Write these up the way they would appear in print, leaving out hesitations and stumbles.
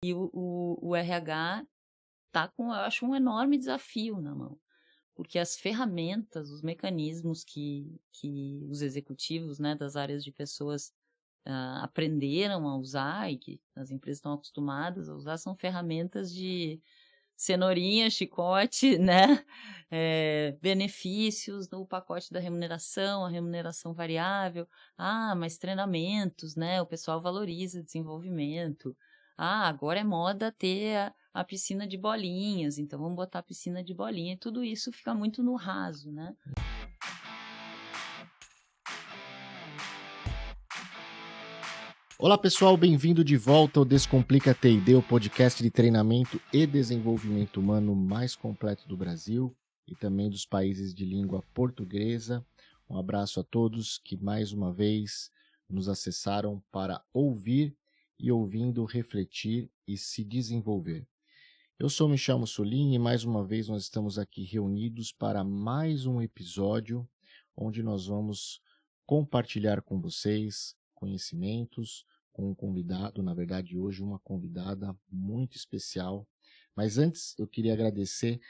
E o RH está com, eu acho, um enorme desafio na mão, porque as ferramentas, os mecanismos que os executivos, né, das áreas de pessoas aprenderam a usar e que as empresas estão acostumadas a usar são ferramentas de cenourinha, chicote, né, benefícios no pacote da remuneração, a remuneração variável, mas treinamentos, né, o pessoal valoriza desenvolvimento, agora é moda ter a piscina de bolinhas, então vamos botar a piscina de bolinha, e tudo isso fica muito no raso, né. Olá pessoal, bem-vindo de volta ao Descomplica T&D, o podcast de treinamento e desenvolvimento humano mais completo do Brasil e também dos países de língua portuguesa. Um abraço a todos que mais uma vez nos acessaram para ouvir e ouvindo refletir e se desenvolver. Eu sou Michel Mussolini e mais uma vez nós estamos aqui reunidos para mais um episódio onde nós vamos compartilhar com vocês conhecimentos com um convidado, na verdade hoje uma convidada muito especial. Mas antes eu queria agradecer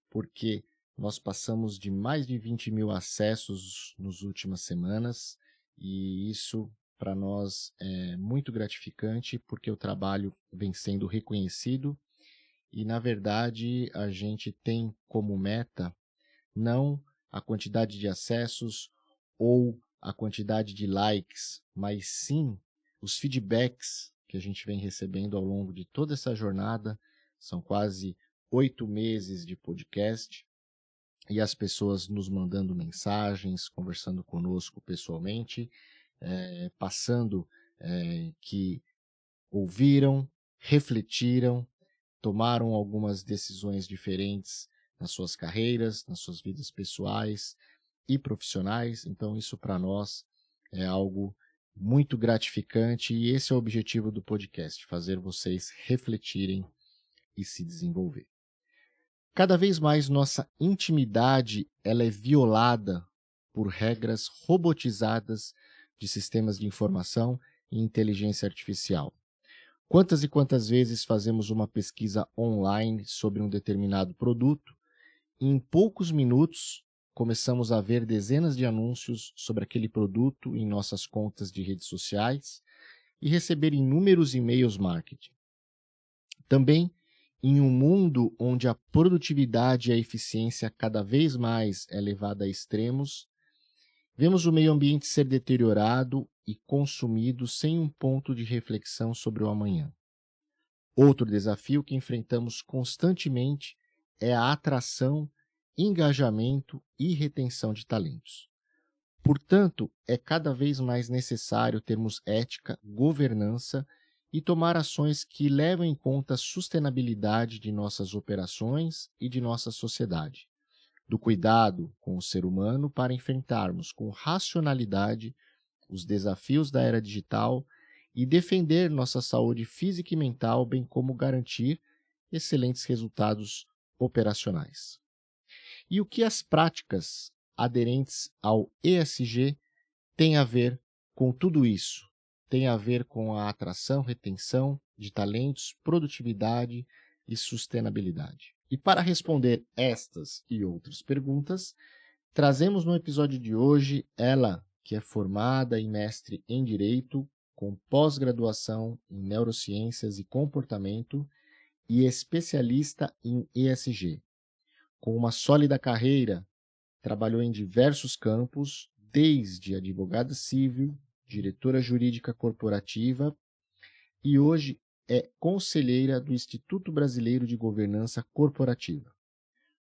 porque nós passamos de mais de 20 mil acessos nas últimas semanas e isso para nós é muito gratificante porque o trabalho vem sendo reconhecido. E, na verdade, a gente tem como meta não a quantidade de acessos ou a quantidade de likes, mas sim os feedbacks que a gente vem recebendo ao longo de toda essa jornada. São quase 8 meses de podcast e as pessoas nos mandando mensagens, conversando conosco pessoalmente, passando que ouviram, refletiram, tomaram algumas decisões diferentes nas suas carreiras, nas suas vidas pessoais e profissionais. Então isso para nós é algo muito gratificante e esse é o objetivo do podcast, fazer vocês refletirem e se desenvolver. Cada vez mais nossa intimidade ela é violada por regras robotizadas de sistemas de informação e inteligência artificial. Quantas e quantas vezes fazemos uma pesquisa online sobre um determinado produto e em poucos minutos começamos a ver dezenas de anúncios sobre aquele produto em nossas contas de redes sociais e receber inúmeros e-mails marketing. Também, em um mundo onde a produtividade e a eficiência cada vez mais é levada a extremos, vemos o meio ambiente ser deteriorado e consumido sem um ponto de reflexão sobre o amanhã. Outro desafio que enfrentamos constantemente é a atração, engajamento e retenção de talentos. Portanto, é cada vez mais necessário termos ética, governança e tomar ações que levem em conta a sustentabilidade de nossas operações e de nossa sociedade, do cuidado com o ser humano para enfrentarmos com racionalidade os desafios da era digital e defender nossa saúde física e mental, bem como garantir excelentes resultados operacionais. E o que as práticas aderentes ao ESG têm a ver com tudo isso? Tem a ver com a atração, retenção de talentos, produtividade e sustentabilidade. E para responder estas e outras perguntas, trazemos no episódio de hoje ela, que é formada e mestre em Direito, com pós-graduação em Neurociências e Comportamento e especialista em ESG. Com uma sólida carreira, trabalhou em diversos campos, desde advogada civil, diretora jurídica corporativa e hoje é conselheira do Instituto Brasileiro de Governança Corporativa.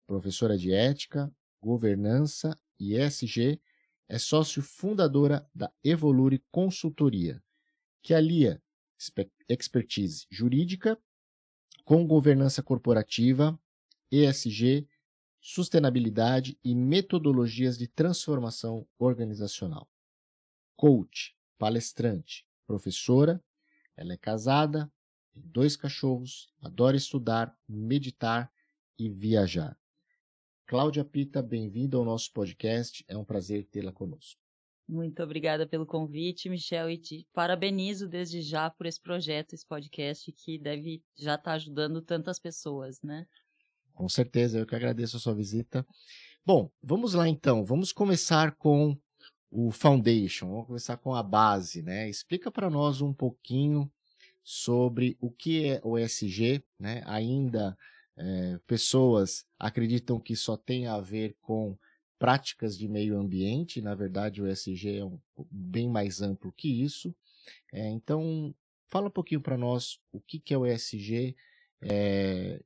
Professora de Ética, Governança e ESG, é sócio fundadora da Evolure Consultoria, que alia expertise jurídica com governança corporativa, ESG, sustentabilidade e metodologias de transformação organizacional. Coach, palestrante, professora, ela é casada, tem 2 cachorros, adora estudar, meditar e viajar. Cláudia Pita, bem-vinda ao nosso podcast, é um prazer tê-la conosco. Muito obrigada pelo convite, Michel, e te parabenizo desde já por esse projeto, esse podcast, que deve já estar ajudando tantas pessoas, né? Com certeza, eu que agradeço a sua visita. Bom, vamos lá então, vamos começar com o foundation, vamos começar com a base, né? Explica para nós um pouquinho sobre o que é o ESG, né? Ainda pessoas acreditam que só tem a ver com práticas de meio ambiente, na verdade o ESG é bem mais amplo que isso. Então, fala um pouquinho para nós o que é o ESG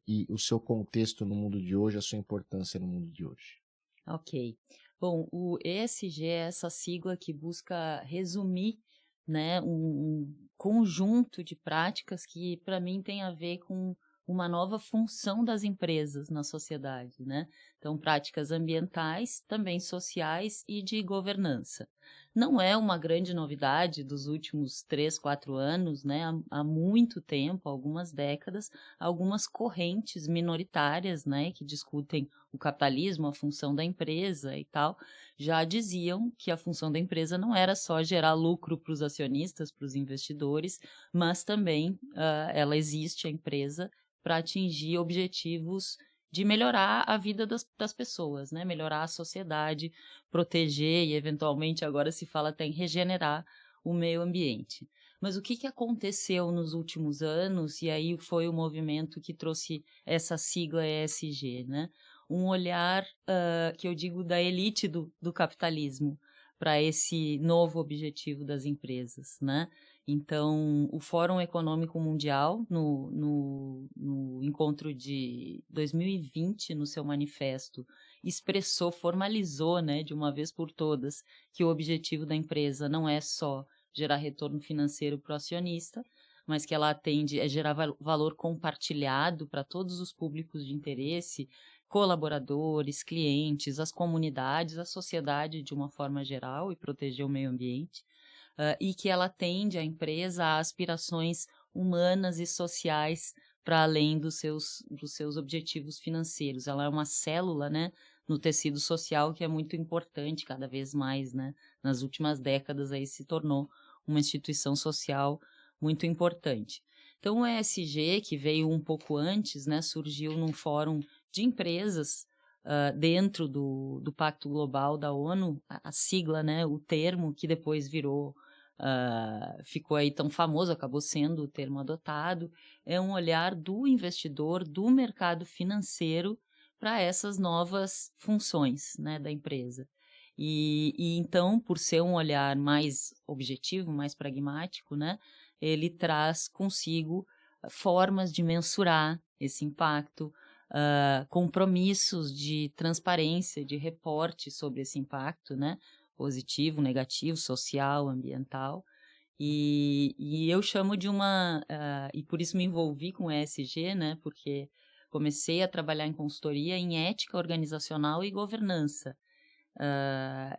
e o seu contexto no mundo de hoje, a sua importância no mundo de hoje. Ok. Bom, o ESG é essa sigla que busca resumir, né, um conjunto de práticas que, para mim, tem a ver com uma nova função das empresas na sociedade, né? Então, práticas ambientais, também sociais e de governança. Não é uma grande novidade dos últimos 3, 4 anos, né? Há muito tempo, algumas décadas, algumas correntes minoritárias, né, que discutem o capitalismo, a função da empresa e tal, já diziam que a função da empresa não era só gerar lucro para os acionistas, para os investidores, mas também ela existe, a empresa, para atingir objetivos de melhorar a vida das pessoas, né? Melhorar a sociedade, proteger e, eventualmente, agora se fala até em regenerar o meio ambiente. Mas o que aconteceu nos últimos anos, e aí foi o movimento que trouxe essa sigla ESG, né? Um olhar, que eu digo, da elite do capitalismo para esse novo objetivo das empresas, né? Então, o Fórum Econômico Mundial, no encontro de 2020, no seu manifesto, expressou, formalizou, né, de uma vez por todas, que o objetivo da empresa não é só gerar retorno financeiro para o acionista, mas que ela atende a gerar valor compartilhado para todos os públicos de interesse, colaboradores, clientes, as comunidades, a sociedade de uma forma geral, e proteger o meio ambiente, e que ela atende a empresa a aspirações humanas e sociais para além dos seus objetivos financeiros. Ela é uma célula, né, no tecido social, que é muito importante cada vez mais, né? Nas últimas décadas aí se tornou uma instituição social muito importante. Então, o ESG, que veio um pouco antes, né, surgiu num fórum de empresas dentro do Pacto Global da ONU, a sigla, né, o termo que depois ficou aí tão famoso, acabou sendo o termo adotado, é um olhar do investidor, do mercado financeiro, para essas novas funções, né, da empresa. E então, por ser um olhar mais objetivo, mais pragmático, né, ele traz consigo formas de mensurar esse impacto, compromissos de transparência, de reporte sobre esse impacto, né, positivo, negativo, social, ambiental. E eu chamo de e por isso me envolvi com o ESG, né, porque comecei a trabalhar em consultoria em ética organizacional e governança.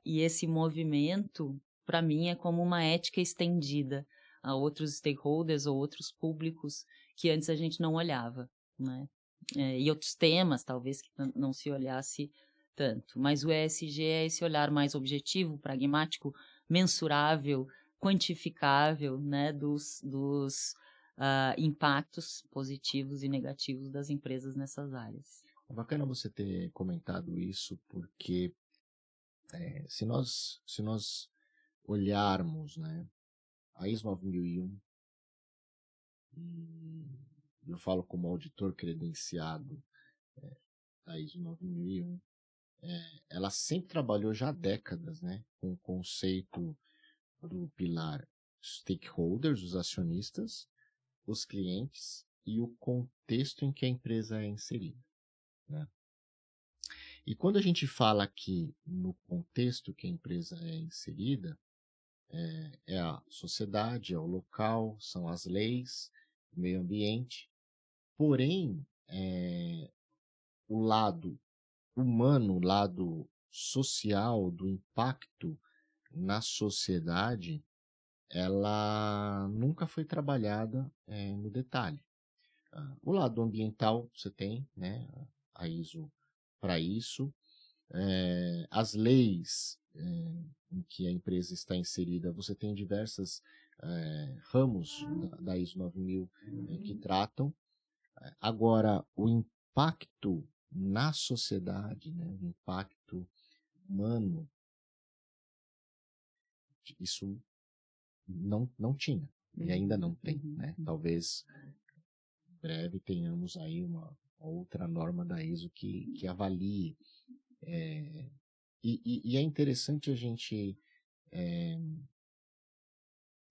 E esse movimento, para mim, é como uma ética estendida a outros stakeholders ou outros públicos que antes a gente não olhava, né? E outros temas, talvez, que não se olhasse tanto. Mas o ESG é esse olhar mais objetivo, pragmático, mensurável, quantificável, né, dos impactos positivos e negativos das empresas nessas áreas. É bacana você ter comentado isso, porque se nós olharmos, né, a ISO 9001, e eu falo como auditor credenciado da ISO 9001, ela sempre trabalhou já há décadas, né, com o conceito do pilar stakeholders, os acionistas, os clientes e o contexto em que a empresa é inserida, né? E quando a gente fala aqui no contexto que a empresa é inserida, é a sociedade, é o local, são as leis, o meio ambiente. Porém, o lado humano, o lado social, do impacto na sociedade, ela nunca foi trabalhada no detalhe. O lado ambiental você tem, né, a ISO para isso. As leis em que a empresa está inserida, você tem diversos ramos da ISO 9000 que tratam. Agora, o impacto na sociedade, né, o impacto humano, isso não tinha, e ainda não tem. Né? Talvez em breve tenhamos aí uma outra norma da ISO que avalie. E é interessante a gente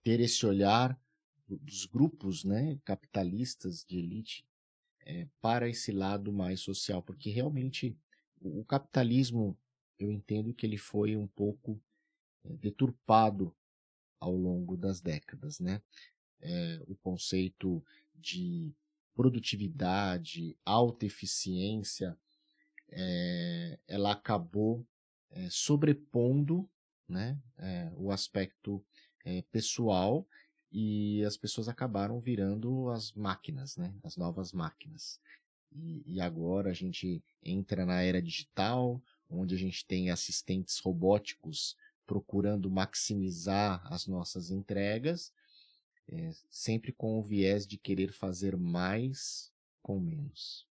ter esse olhar dos grupos, né, capitalistas de elite para esse lado mais social, porque realmente o capitalismo, eu entendo que ele foi um pouco deturpado ao longo das décadas, né? O conceito de produtividade, alta eficiência, ela acabou sobrepondo, né, o aspecto pessoal, e as pessoas acabaram virando as máquinas, né, as novas máquinas. E agora a gente entra na era digital, onde a gente tem assistentes robóticos procurando maximizar as nossas entregas, sempre com o viés de querer fazer mais com menos.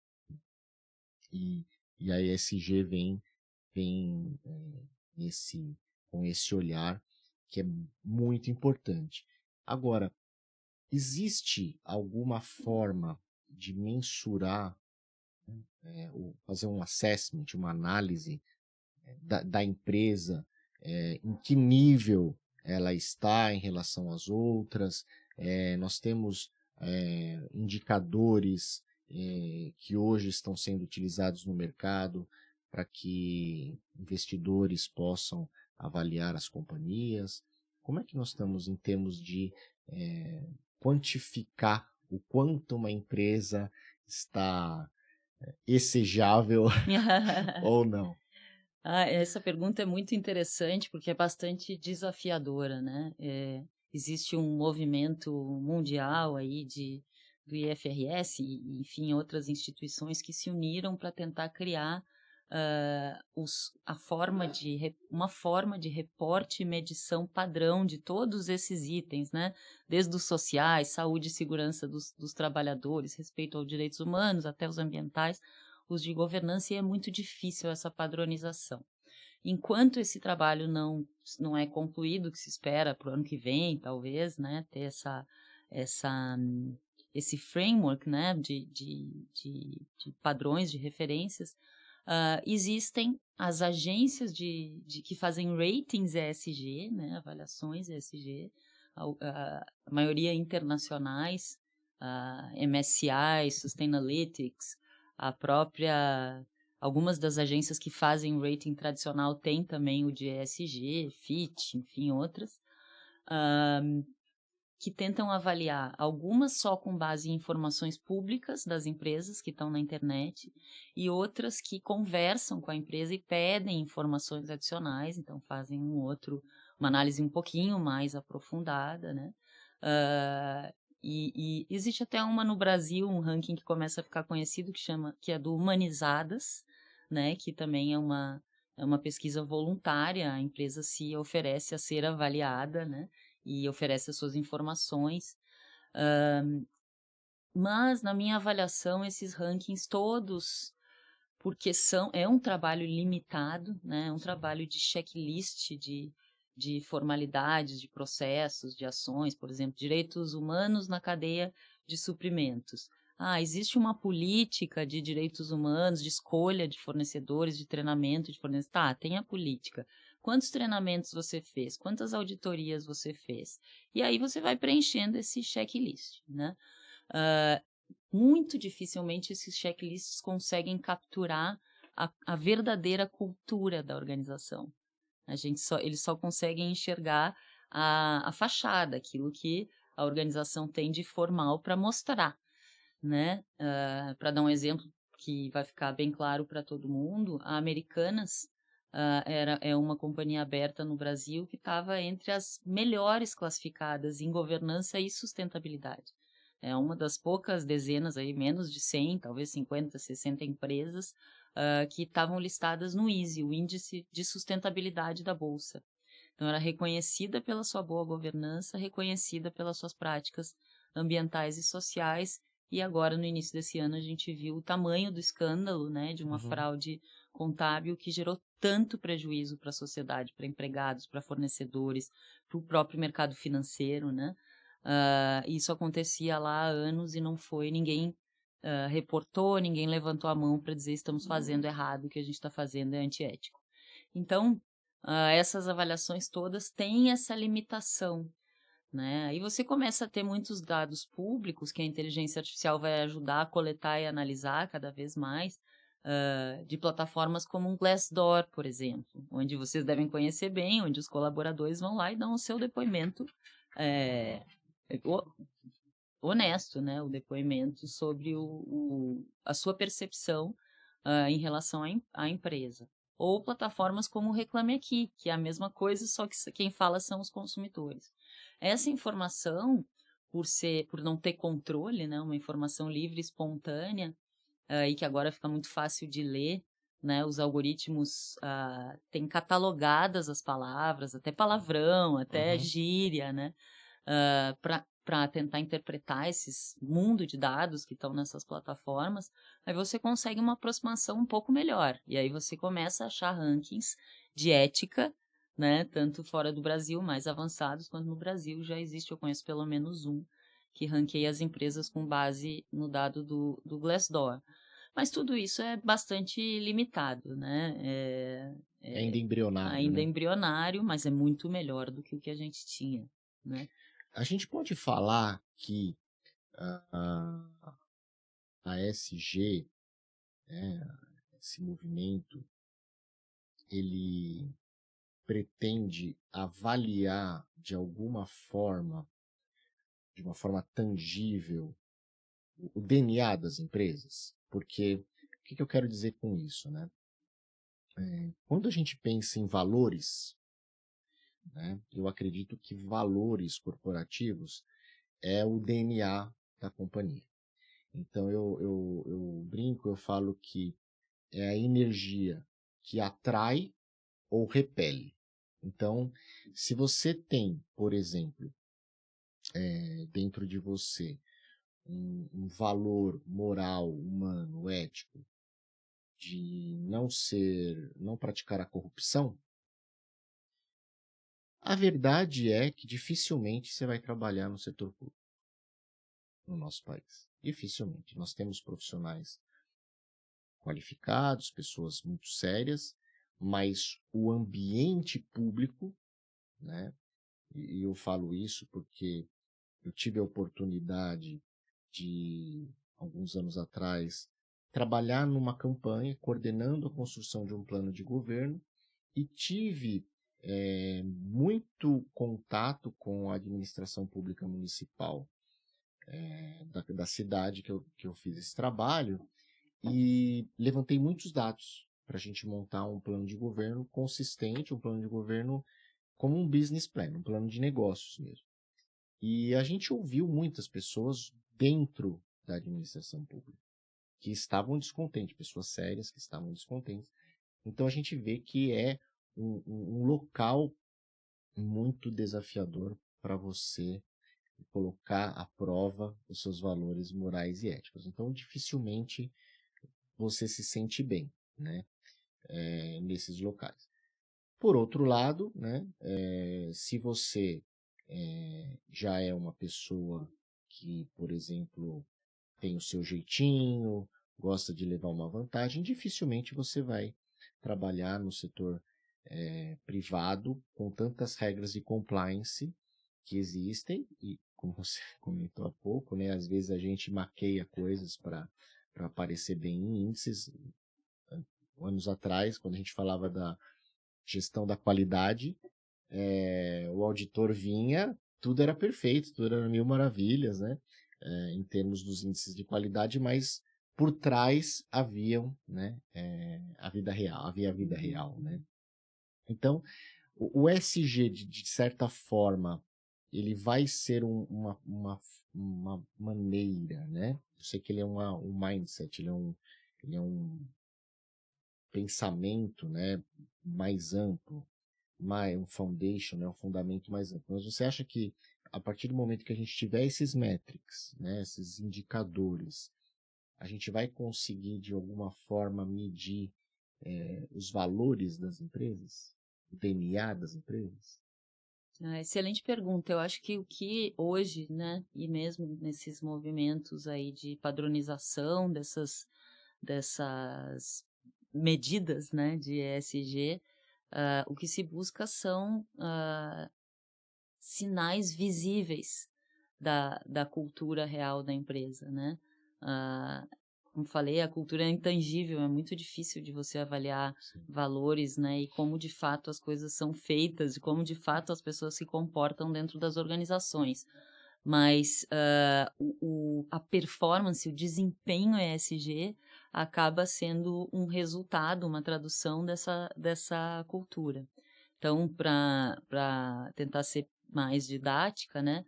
E a ESG vem com esse olhar que é muito importante. Agora, existe alguma forma de mensurar, fazer um assessment, uma análise da empresa, em que nível ela está em relação às outras? Nós temos indicadores que hoje estão sendo utilizados no mercado para que investidores possam avaliar as companhias. Como é que nós estamos em termos de quantificar o quanto uma empresa está exejável ou não? Essa pergunta é muito interessante porque é bastante desafiadora, né? Existe um movimento mundial aí do IFRS e, enfim, outras instituições que se uniram para tentar criar uma forma de reporte e medição padrão de todos esses itens, né? Desde os sociais, saúde e segurança dos trabalhadores, respeito aos direitos humanos, até os ambientais, os de governança, e é muito difícil essa padronização. Enquanto esse trabalho não é concluído, que se espera para o ano que vem, talvez, né, ter esse framework, né, de padrões, de referências, existem as agências que fazem ratings ESG, né, avaliações ESG, a maioria internacionais, MSCI, Sustainalytics, algumas das agências que fazem rating tradicional têm também o de ESG, Fitch, enfim, outras, que tentam avaliar, algumas só com base em informações públicas das empresas que estão na internet, e outras que conversam com a empresa e pedem informações adicionais, então fazem uma análise um pouquinho mais aprofundada, né? E existe até uma no Brasil, um ranking que começa a ficar conhecido, que é do Humanizadas, né? Que também é uma pesquisa voluntária, a empresa se oferece a ser avaliada, né? E oferece as suas informações. Mas, na minha avaliação, esses rankings todos, porque é um trabalho limitado, né? É um trabalho de checklist, de formalidades, de processos, de ações, por exemplo, direitos humanos na cadeia de suprimentos. Existe uma política de direitos humanos, de escolha de fornecedores, de treinamento de fornecedores. Tá, tem a política. Quantos treinamentos você fez? Quantas auditorias você fez? E aí você vai preenchendo esse checklist, né? Muito dificilmente esses checklists conseguem capturar a verdadeira cultura da organização. Eles só conseguem enxergar a fachada, aquilo que a organização tem de formal para mostrar, né? Para dar um exemplo que vai ficar bem claro para todo mundo, a Americanas é uma companhia aberta no Brasil que estava entre as melhores classificadas em governança e sustentabilidade. É uma das poucas dezenas, aí, menos de 100, talvez 50, 60 empresas que estavam listadas no ISE, o Índice de Sustentabilidade da Bolsa. Então, era reconhecida pela sua boa governança, reconhecida pelas suas práticas ambientais e sociais, e agora, no início desse ano, a gente viu o tamanho do escândalo, né, de uma fraude contábil que gerou tanto prejuízo para a sociedade, para empregados, para fornecedores, para o próprio mercado financeiro, né? Isso acontecia lá há anos e não foi, ninguém reportou, ninguém levantou a mão para dizer estamos fazendo errado, o que a gente está fazendo é antiético. Então, essas avaliações todas têm essa limitação, né? Aí você começa a ter muitos dados públicos que a inteligência artificial vai ajudar a coletar e analisar cada vez mais, de plataformas como um Glassdoor, por exemplo, onde vocês devem conhecer bem, onde os colaboradores vão lá e dão o seu depoimento honesto, né? O depoimento sobre a sua percepção em relação à empresa. Ou plataformas como o Reclame Aqui, que é a mesma coisa, só que quem fala são os consumidores. Essa informação, por não ter controle, né, uma informação livre, espontânea, e que agora fica muito fácil de ler, né, os algoritmos têm catalogadas as palavras, até palavrão, até gíria, né, para tentar interpretar esses mundo de dados que estão nessas plataformas, aí você consegue uma aproximação um pouco melhor. E aí você começa a achar rankings de ética, né, tanto fora do Brasil, mais avançados, quanto no Brasil já existe, eu conheço pelo menos um, que ranqueia as empresas com base no dado do Glassdoor. Mas tudo isso é bastante limitado, né? Ainda embrionário, ainda né? embrionário, mas é muito melhor do que o que a gente tinha, né? A gente pode falar que a ESG, né, esse movimento, ele pretende avaliar de alguma forma, de uma forma tangível, o DNA das empresas? Porque o que eu quero dizer com isso, né? Quando a gente pensa em valores, né, eu acredito que valores corporativos é o DNA da companhia. Então eu brinco, eu falo que é a energia que atrai ou repele. Então, se você tem, por exemplo, dentro de você um valor moral, humano, ético, de não praticar a corrupção, a verdade é que dificilmente você vai trabalhar no setor público no nosso país. Dificilmente. Nós temos profissionais qualificados, pessoas muito sérias, mas o ambiente público, né? E eu falo isso porque eu tive a oportunidade de, alguns anos atrás, trabalhar numa campanha coordenando a construção de um plano de governo e tive muito contato com a administração pública municipal da cidade que eu fiz esse trabalho e levantei muitos dados para a gente montar um plano de governo consistente, um plano de governo como um business plan, um plano de negócios mesmo. E a gente ouviu muitas pessoas dentro da administração pública que estavam descontentes, pessoas sérias que estavam descontentes. Então a gente vê que é um local muito desafiador para você colocar à prova os seus valores morais e éticos. Então dificilmente você se sente bem, né, nesses locais. Por outro lado, né, se você já é uma pessoa que, por exemplo, tem o seu jeitinho, gosta de levar uma vantagem, dificilmente você vai trabalhar no setor privado com tantas regras de compliance que existem e, como você comentou há pouco, né, às vezes a gente maqueia coisas para aparecer bem em índices. Anos atrás, quando a gente falava da gestão da qualidade, o auditor vinha, tudo era perfeito, tudo era mil maravilhas, né? Em termos dos índices de qualidade, mas por trás haviam, né, a vida real, havia a vida real, né? Então, o ESG, de certa forma, ele vai ser uma maneira, né? Eu sei que ele é um mindset, ele é um pensamento, né, mais amplo, um foundation, né, um fundamento mais amplo. Mas você acha que a partir do momento que a gente tiver esses metrics, né, esses indicadores, a gente vai conseguir de alguma forma medir os valores das empresas, o DNA das empresas? Excelente pergunta. Eu acho que o que hoje, né, e mesmo nesses movimentos aí de padronização dessas medidas, né, de ESG, o que se busca são sinais visíveis da cultura real da empresa, né? Ah, como falei, a cultura é intangível, é muito difícil de você avaliar Sim. valores, né? E como de fato as coisas são feitas, e como de fato as pessoas se comportam dentro das organizações. Mas a performance, o desempenho ESG acaba sendo um resultado, uma tradução dessa cultura. Então, para tentar ser mais didática, né?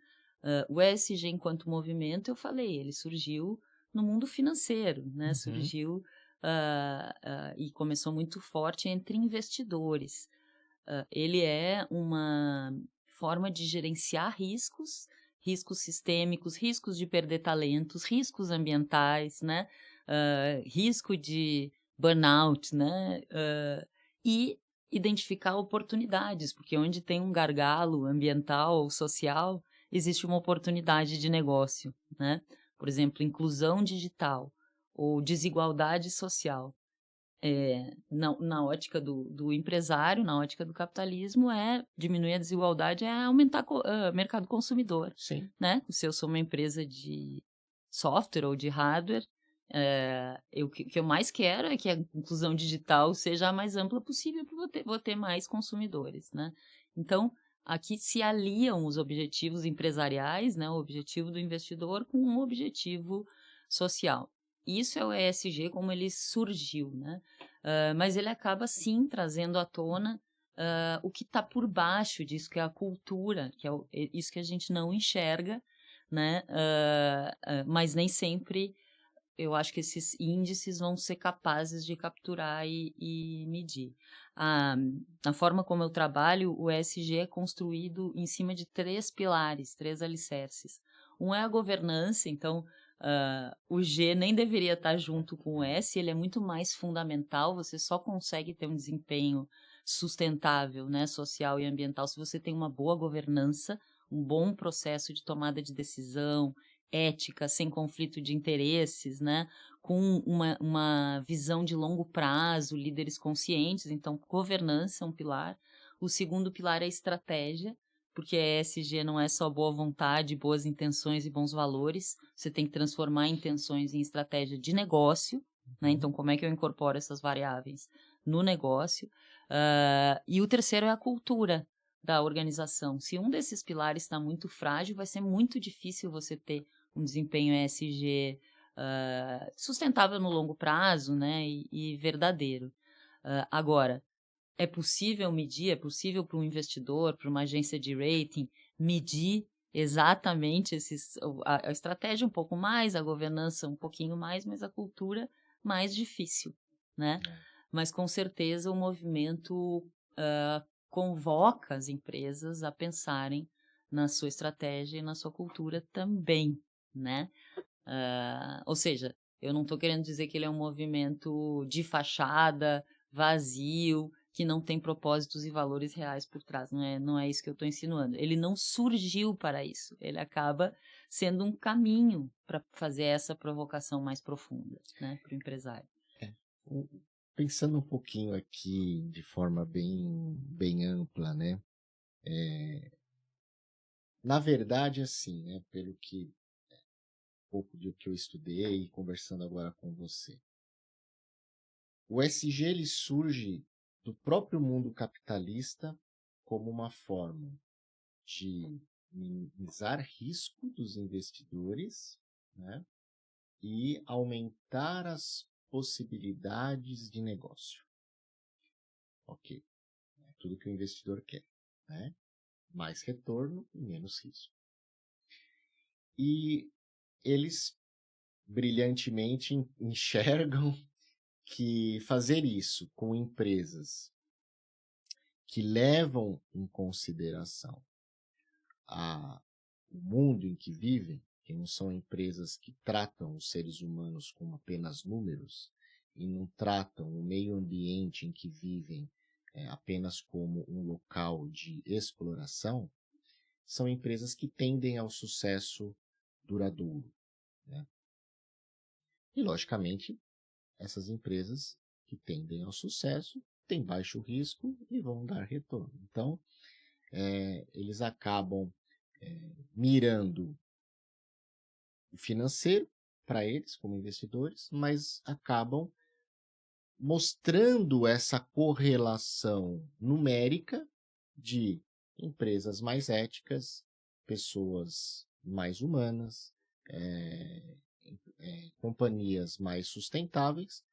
O ESG enquanto movimento, eu falei, ele surgiu no mundo financeiro, né? Uhum. Surgiu e começou muito forte entre investidores. Ele é uma forma de gerenciar riscos, riscos sistêmicos, riscos de perder talentos, riscos ambientais, né? Risco de burnout, né? E identificar oportunidades, porque onde tem um gargalo ambiental ou social, existe uma oportunidade de negócio, né? Por exemplo, inclusão digital ou desigualdade social. Na ótica do empresário, na ótica do capitalismo, diminuir a desigualdade, aumentar o mercado consumidor. Sim. Né? Se eu sou uma empresa de software ou de hardware, o que eu mais quero é que a inclusão digital seja a mais ampla possível para vou ter mais consumidores. Né? Então, aqui se aliam os objetivos empresariais, né? O objetivo do investidor com um objetivo social. Isso é o ESG como ele surgiu, né? Mas ele acaba, sim, trazendo à tona o que está por baixo disso, que é a cultura, que é isso que a gente não enxerga, né? Mas nem sempre eu acho que esses índices vão ser capazes de capturar e medir. Na forma como eu trabalho, o ESG é construído em cima de 3 pilares, 3 alicerces. Um é a governança, então o G nem deveria estar junto com o S, ele é muito mais fundamental, você só consegue ter um desempenho sustentável, né, social e ambiental, se você tem uma boa governança, um bom processo de tomada de decisão, ética, sem conflito de interesses, né, com uma visão de longo prazo, líderes conscientes, então governança é um pilar. O segundo pilar é a estratégia, porque a ESG não é só boa vontade, boas intenções e bons valores, você tem que transformar intenções em estratégia de negócio, né? Então, como é que eu incorporo essas variáveis no negócio? E o terceiro é a cultura da organização. Se um desses pilares está muito frágil, vai ser muito difícil você ter um desempenho ESG sustentável no longo prazo, né? E verdadeiro. Agora, é possível medir, é possível para um investidor, para uma agência de rating, medir exatamente a estratégia um pouco mais, a governança um pouquinho mais, mas a cultura mais difícil, né? Mas com certeza o movimento convoca as empresas a pensarem na sua estratégia e na sua cultura também, né? Ou seja, eu não estou querendo dizer que ele é um movimento de fachada, vazio, que não tem propósitos e valores reais por trás. Não é isso que eu estou insinuando. Ele não surgiu para isso. Ele acaba sendo um caminho para fazer essa provocação mais profunda, né, para o empresário. Pensando um pouquinho aqui de forma bem ampla, né? Na verdade, assim, né? Pelo que pouco do que eu estudei, conversando agora com você, o ESG ele surge do próprio mundo capitalista como uma forma de minimizar risco dos investidores, né? E aumentar as possibilidades de negócio. Ok, é tudo que o investidor quer, né? Mais retorno e menos risco. E eles brilhantemente enxergam que fazer isso com empresas que levam em consideração o mundo em que vivem, que não são empresas que tratam os seres humanos como apenas números e não tratam o meio ambiente em que vivem apenas como um local de exploração, são empresas que tendem ao sucesso duradouro, né? E, logicamente, essas empresas que tendem ao sucesso têm baixo risco e vão dar retorno. Então, eles acabam mirando o financeiro para eles, como investidores, mas acabam mostrando essa correlação numérica de empresas mais éticas, pessoas mais humanas, companhias mais sustentáveis,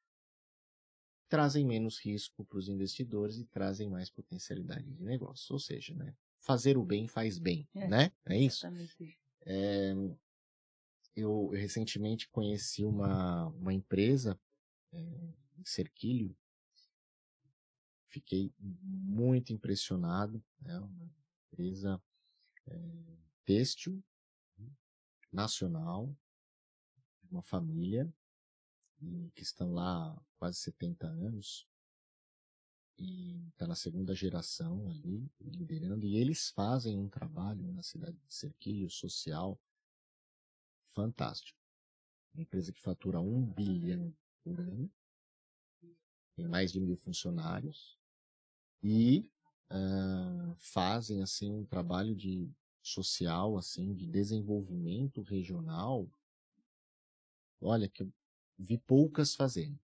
trazem menos risco para os investidores e trazem mais potencialidade de negócio. Ou seja, né, fazer o bem faz bem, né? É isso? Eu recentemente conheci uma empresa em Serquilho, fiquei muito impressionado, né? Uma empresa têxtil, nacional, uma família, que estão lá há quase 70 anos, e está na segunda geração ali, liderando, e eles fazem um trabalho na cidade de Serquilho social fantástico. Uma empresa que fatura 1 bilhão por ano, tem mais de 1.000 funcionários, e fazem assim um trabalho de social, assim, de desenvolvimento regional. Olha, que eu vi poucas fazendo.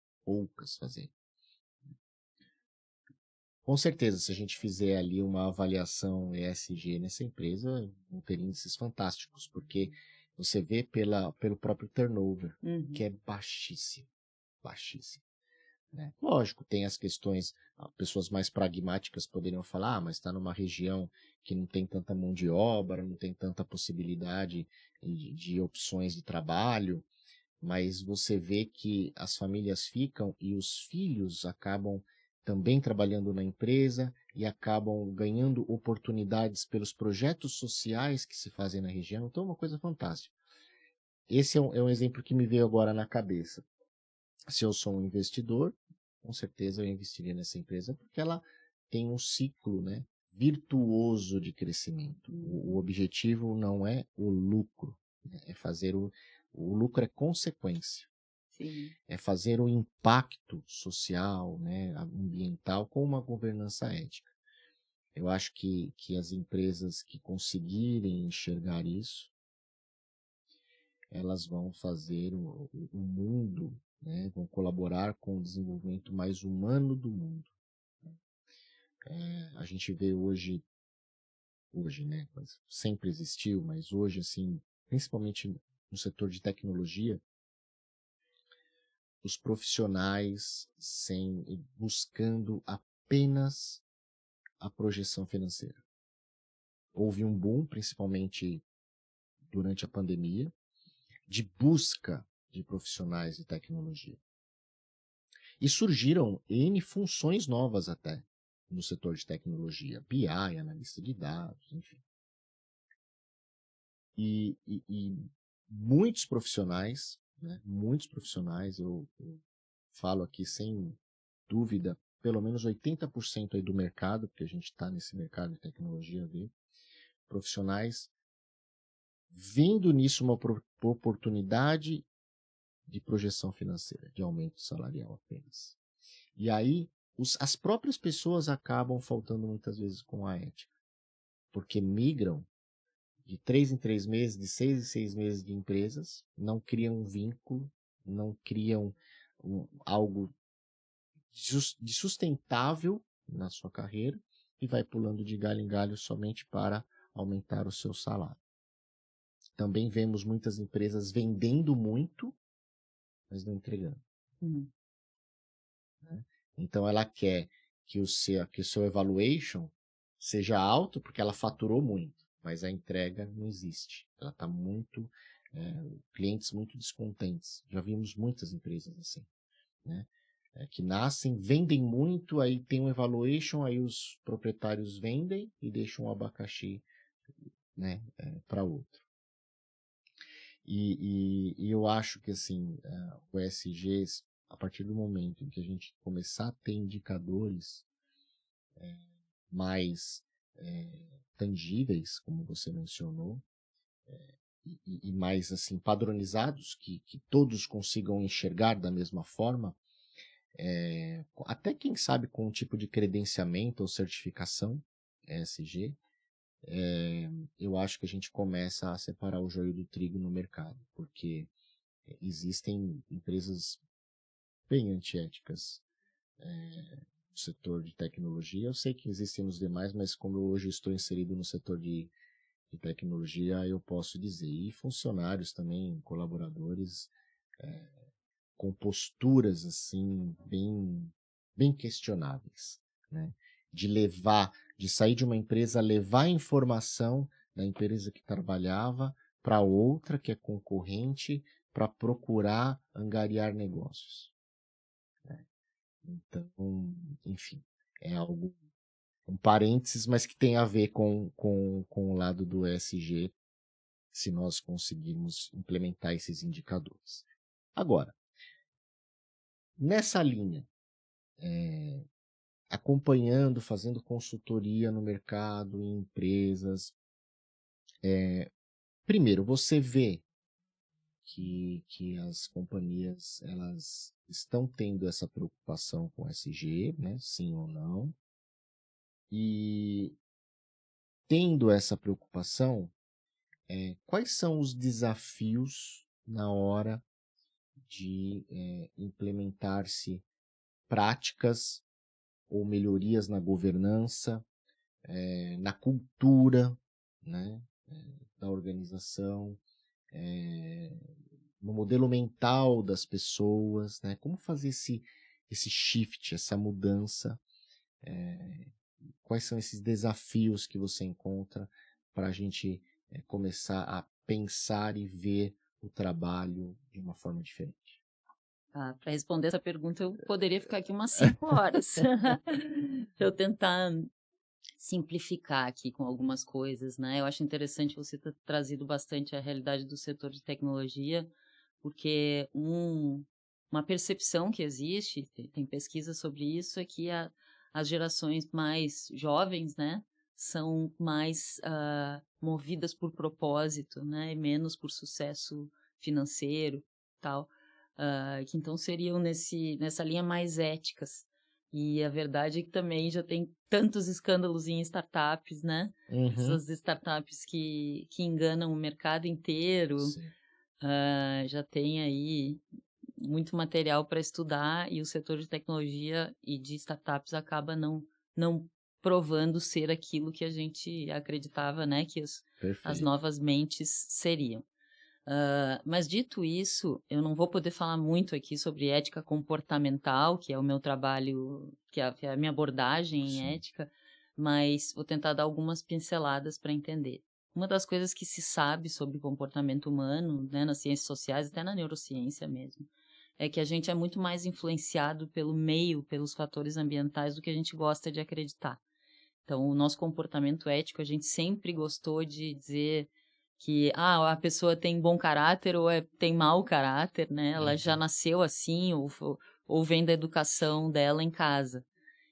Com certeza, se a gente fizer ali uma avaliação ESG nessa empresa, vão ter índices fantásticos, porque você vê pelo próprio turnover, que é baixíssimo, né? Lógico, tem as questões, pessoas mais pragmáticas poderiam falar, mas está numa região que não tem tanta mão de obra, não tem tanta possibilidade de opções de trabalho, mas você vê que as famílias ficam e os filhos acabam também trabalhando na empresa e acabam ganhando oportunidades pelos projetos sociais que se fazem na região. Então, é uma coisa fantástica. Esse é um exemplo que me veio agora na cabeça. Se eu sou um investidor, com certeza eu investiria nessa empresa, porque ela tem um ciclo, né, virtuoso de crescimento. O objetivo não é o lucro, né, é fazer o lucro é consequência. Sim. É fazer o impacto social, né, ambiental com uma governança ética. Eu acho que as empresas que conseguirem enxergar isso, elas vão fazer o mundo, né, vão colaborar com o desenvolvimento mais humano do mundo. A gente vê hoje, né, sempre existiu, mas hoje, assim, principalmente no setor de tecnologia, os profissionais buscando apenas a projeção financeira. Houve um boom, principalmente durante a pandemia, de busca de profissionais de tecnologia. E surgiram N funções novas até no setor de tecnologia, BI, analista de dados, enfim. E muitos profissionais, né, eu falo aqui sem dúvida, pelo menos 80% aí do mercado, porque a gente está nesse mercado de tecnologia, profissionais vendo nisso uma oportunidade de projeção financeira, de aumento salarial apenas. E aí, as próprias pessoas acabam faltando muitas vezes com a ética, porque migram de 3 em 3 meses, de 6 em 6 meses de empresas, não criam um vínculo, não criam algo de sustentável na sua carreira e vai pulando de galho em galho somente para aumentar o seu salário. Também vemos muitas empresas vendendo muito, mas não entregando. Né? Então ela quer que o seu evaluation seja alto porque ela faturou muito, mas a entrega não existe. Ela está clientes muito descontentes. Já vimos muitas empresas assim, né? que nascem, vendem muito, aí tem um evaluation, aí os proprietários vendem e deixam o abacaxi, né, para outro. E eu acho que assim, o ESG, a partir do momento em que a gente começar a ter indicadores mais tangíveis, como você mencionou, e mais assim padronizados, que todos consigam enxergar da mesma forma, até quem sabe com um tipo de credenciamento ou certificação ESG, eu acho que a gente começa a separar o joio do trigo no mercado, porque existem empresas bem antiéticas no setor de tecnologia. Eu sei que existem nos demais, mas como eu hoje estou inserido no setor de tecnologia, eu posso dizer. E funcionários também, colaboradores, com posturas assim bem questionáveis, né? De sair de uma empresa, levar a informação da empresa que trabalhava para outra que é concorrente para procurar angariar negócios, né? Então, enfim, é algo, um parênteses, mas que tem a ver com o lado do ESG, se nós conseguirmos implementar esses indicadores. Agora, nessa linha, acompanhando, fazendo consultoria no mercado, em empresas, primeiro, você vê que as companhias elas estão tendo essa preocupação com ESG, né? Sim ou não? E tendo essa preocupação, quais são os desafios na hora de implementar-se práticas ou melhorias na governança, na cultura, né, da organização, no modelo mental das pessoas, né? Como fazer esse shift, essa mudança? Quais são esses desafios que você encontra para a gente começar a pensar e ver o trabalho de uma forma diferente? Para responder essa pergunta, eu poderia ficar aqui umas 5 horas. Eu tentar simplificar aqui com algumas coisas, né? Eu acho interessante você ter trazido bastante a realidade do setor de tecnologia, porque uma percepção que existe, tem pesquisa sobre isso, é que as gerações mais jovens, né, são mais movidas por propósito, né, e menos por sucesso financeiro, tal, que então seriam nessa linha mais éticas. E a verdade é que também já tem tantos escândalos em startups, né? Uhum. Essas startups que enganam o mercado inteiro. Já tem aí muito material para estudar e o setor de tecnologia e de startups acaba não provando ser aquilo que a gente acreditava, né? Que as novas mentes seriam. Mas dito isso, eu não vou poder falar muito aqui sobre ética comportamental, que é o meu trabalho, que é a minha abordagem em ética, mas vou tentar dar algumas pinceladas para entender. Uma das coisas que se sabe sobre comportamento humano, né, nas ciências sociais, até na neurociência mesmo, é que a gente é muito mais influenciado pelo meio, pelos fatores ambientais, do que a gente gosta de acreditar. Então, o nosso comportamento ético, a gente sempre gostou de dizer que a pessoa tem bom caráter ou tem mau caráter, né? Ela já nasceu assim ou vem da educação dela em casa.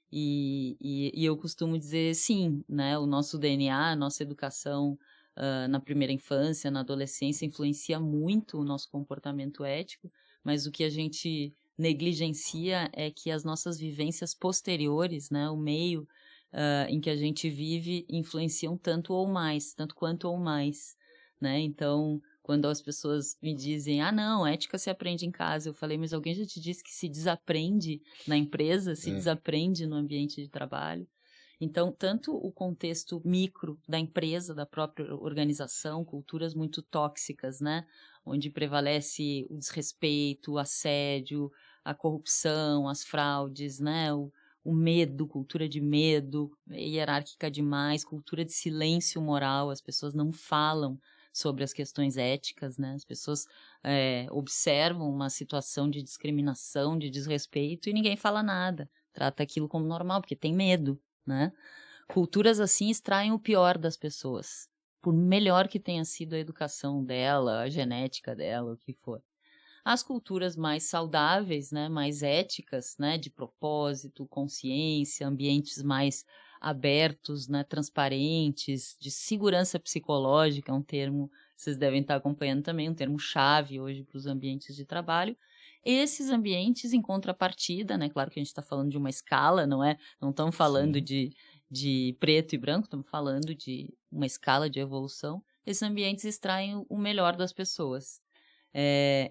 E eu costumo dizer sim, né? O nosso DNA, a nossa educação na primeira infância, na adolescência, influencia muito o nosso comportamento ético, mas o que a gente negligencia é que as nossas vivências posteriores, né? O meio em que a gente vive influenciam tanto quanto ou mais, né? Então, quando as pessoas me dizem, não, ética se aprende em casa, eu falei, mas alguém já te disse que se desaprende na empresa, se desaprende no ambiente de trabalho? Então, tanto o contexto micro da empresa, da própria organização, culturas muito tóxicas, né? Onde prevalece o desrespeito, o assédio, a corrupção, as fraudes, né? O medo, cultura de medo, hierárquica demais, cultura de silêncio moral, as pessoas não falam sobre as questões éticas, né? As pessoas observam uma situação de discriminação, de desrespeito, e ninguém fala nada. Trata aquilo como normal, porque tem medo, né? Culturas assim extraem o pior das pessoas, por melhor que tenha sido a educação dela, a genética dela, o que for. As culturas mais saudáveis, né, mais éticas, né, de propósito, consciência, ambientes mais abertos, né, transparentes, de segurança psicológica, é um termo que vocês devem estar acompanhando também, um termo chave hoje para os ambientes de trabalho. Esses ambientes, em contrapartida, né, claro que a gente está falando de uma escala, não estamos falando de preto e branco, estamos falando de uma escala de evolução. Esses ambientes extraem o melhor das pessoas.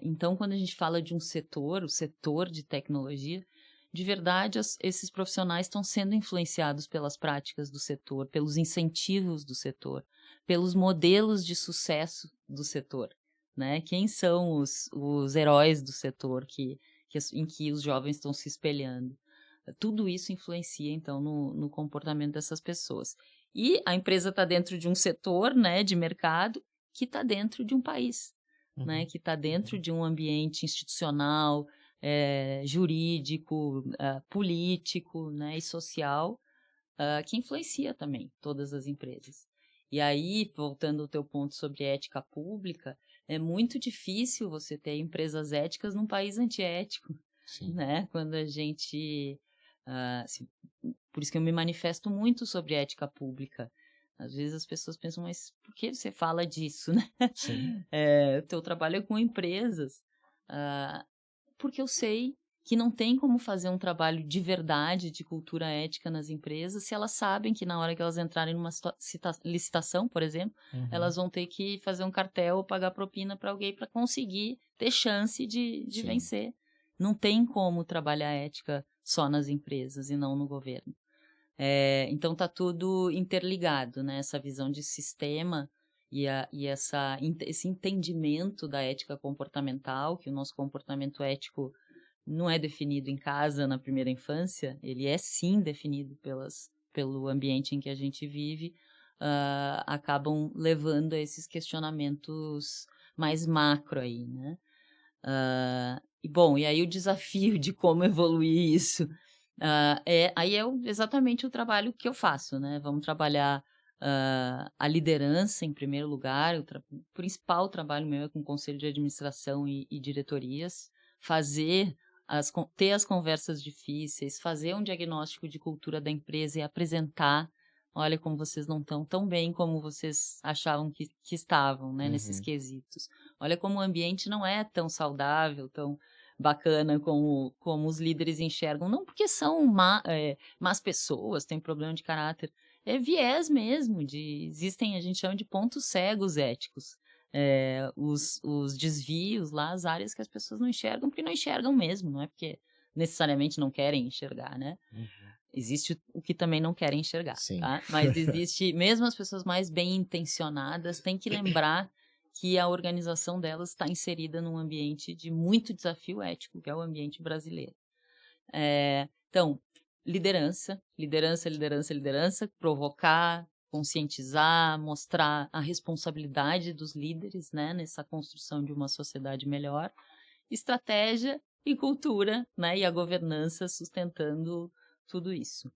Então, quando a gente fala de um setor, o setor de tecnologia, de verdade, esses profissionais estão sendo influenciados pelas práticas do setor, pelos incentivos do setor, pelos modelos de sucesso do setor, né? Quem são os heróis do setor em que os jovens estão se espelhando? Tudo isso influencia, então, no comportamento dessas pessoas. E a empresa está dentro de um setor, né, de mercado que está dentro de um país, né, que está dentro de um ambiente institucional, jurídico, político, né, e social, que influencia também todas as empresas. E aí, voltando ao teu ponto sobre ética pública, é muito difícil você ter empresas éticas num país antiético, né? Quando a gente... assim, por isso que eu me manifesto muito sobre ética pública. Às vezes as pessoas pensam, mas por que você fala disso, né? Sim. O teu trabalho é com empresas. Porque eu sei que não tem como fazer um trabalho de verdade, de cultura ética nas empresas, se elas sabem que na hora que elas entrarem numa licitação, por exemplo, elas vão ter que fazer um cartel ou pagar propina para alguém para conseguir ter chance de vencer. Não tem como trabalhar ética só nas empresas e não no governo. Então está tudo interligado, né? Essa visão de sistema e esse entendimento da ética comportamental, que o nosso comportamento ético não é definido em casa na primeira infância, ele é sim definido pelo ambiente em que a gente vive, acabam levando a esses questionamentos mais macro aí, né? E aí o desafio de como evoluir isso aí é exatamente o trabalho que eu faço, né? Vamos trabalhar a liderança em primeiro lugar. O principal trabalho meu é com o conselho de administração e diretorias, ter as conversas difíceis, fazer um diagnóstico de cultura da empresa e apresentar. Olha como vocês não estão tão bem como vocês achavam que estavam, né, nesses quesitos. Olha como o ambiente não é tão saudável, tão bacana como os líderes enxergam, não porque são más pessoas, têm problema de caráter, é viés mesmo, existem, a gente chama de pontos cegos éticos, os desvios lá, as áreas que as pessoas não enxergam, porque não enxergam mesmo, não é porque necessariamente não querem enxergar, né? Existe o que também não querem enxergar, tá? Mas existe, mesmo as pessoas mais bem intencionadas, têm que lembrar que a organização delas está inserida num ambiente de muito desafio ético, que é o ambiente brasileiro. Então, liderança, provocar, conscientizar, mostrar a responsabilidade dos líderes, né, nessa construção de uma sociedade melhor, estratégia e cultura, né, e a governança sustentando tudo isso.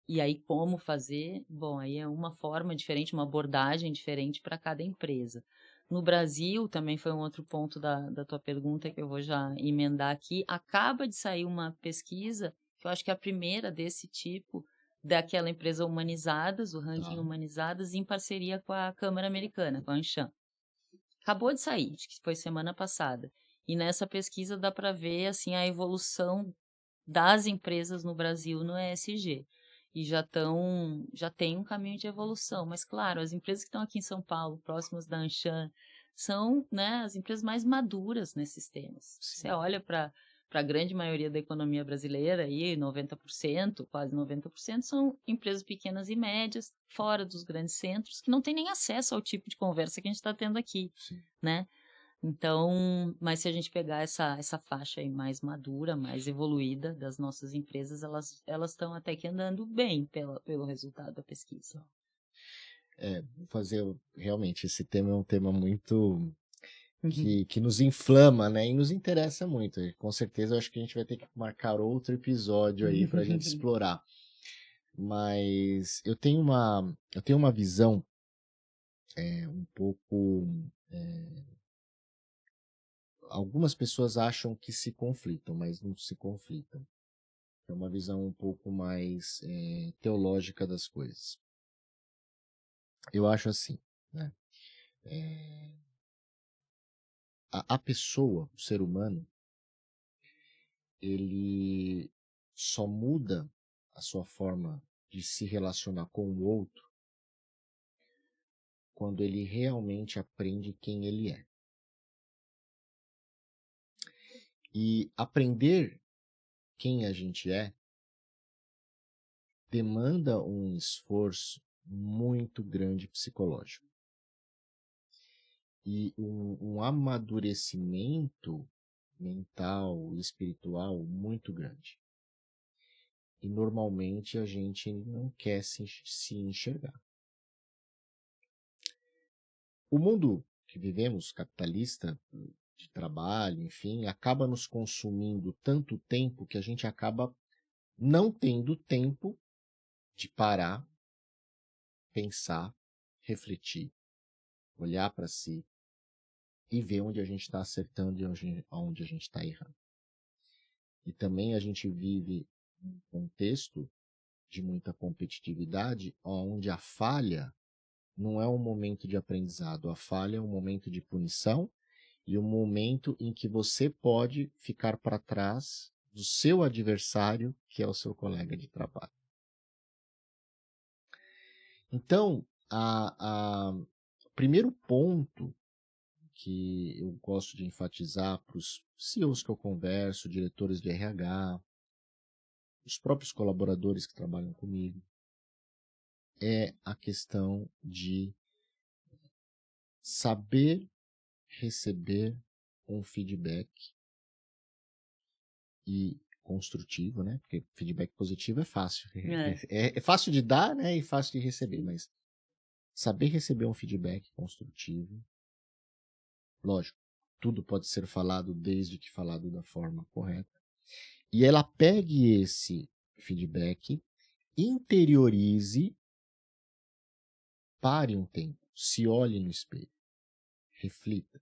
E aí, como fazer? Bom, aí é uma forma diferente, uma abordagem diferente para cada empresa. No Brasil, também foi um outro ponto da tua pergunta que eu vou já emendar aqui. Acaba de sair uma pesquisa, que eu acho que é a primeira desse tipo, daquela empresa Humanizadas, o ranking Humanizadas, em parceria com a Câmara Americana, com a Anshan. Acabou de sair, acho que foi semana passada. E nessa pesquisa dá para ver assim, a evolução das empresas no Brasil no ESG. E já tem um caminho de evolução. Mas, claro, as empresas que estão aqui em São Paulo, próximas da Anshan, são, né, as empresas mais maduras nesses temas. Você olha para a grande maioria da economia brasileira, aí 90%, quase 90%, são empresas pequenas e médias, fora dos grandes centros, que não têm nem acesso ao tipo de conversa que a gente está tendo aqui, né? Então, mas se a gente pegar essa faixa aí mais madura, mais evoluída das nossas empresas, elas estão até que andando bem pelo resultado da pesquisa. Vou fazer, realmente, esse tema é um tema muito que nos inflama, né, e nos interessa muito. Com certeza, eu acho que a gente vai ter que marcar outro episódio aí para a gente explorar. Mas eu tenho uma visão um pouco... algumas pessoas acham que se conflitam, mas não se conflitam. É uma visão um pouco mais teológica das coisas. Eu acho assim, né? A pessoa, o ser humano, ele só muda a sua forma de se relacionar com o outro quando ele realmente aprende quem ele é. E aprender quem a gente é demanda um esforço muito grande psicológico. E um amadurecimento mental e espiritual muito grande. E normalmente a gente não quer se enxergar. O mundo que vivemos, capitalista, de trabalho, enfim, acaba nos consumindo tanto tempo que a gente acaba não tendo tempo de parar, pensar, refletir, olhar para si e ver onde a gente está acertando e onde a gente está errando. E também a gente vive um contexto de muita competitividade, onde a falha não é um momento de aprendizado, a falha é um momento de punição e um momento em que você pode ficar para trás do seu adversário, que é o seu colega de trabalho. Então, o primeiro ponto que eu gosto de enfatizar para os CEOs que eu converso, diretores de RH, os próprios colaboradores que trabalham comigo, é a questão de saber receber um feedback e construtivo, né? Porque feedback positivo é fácil. É fácil de dar, né? E fácil de receber, mas saber receber um feedback construtivo, lógico, tudo pode ser falado desde que falado da forma correta. E ela pegue esse feedback, interiorize, pare um tempo, se olhe no espelho, reflita.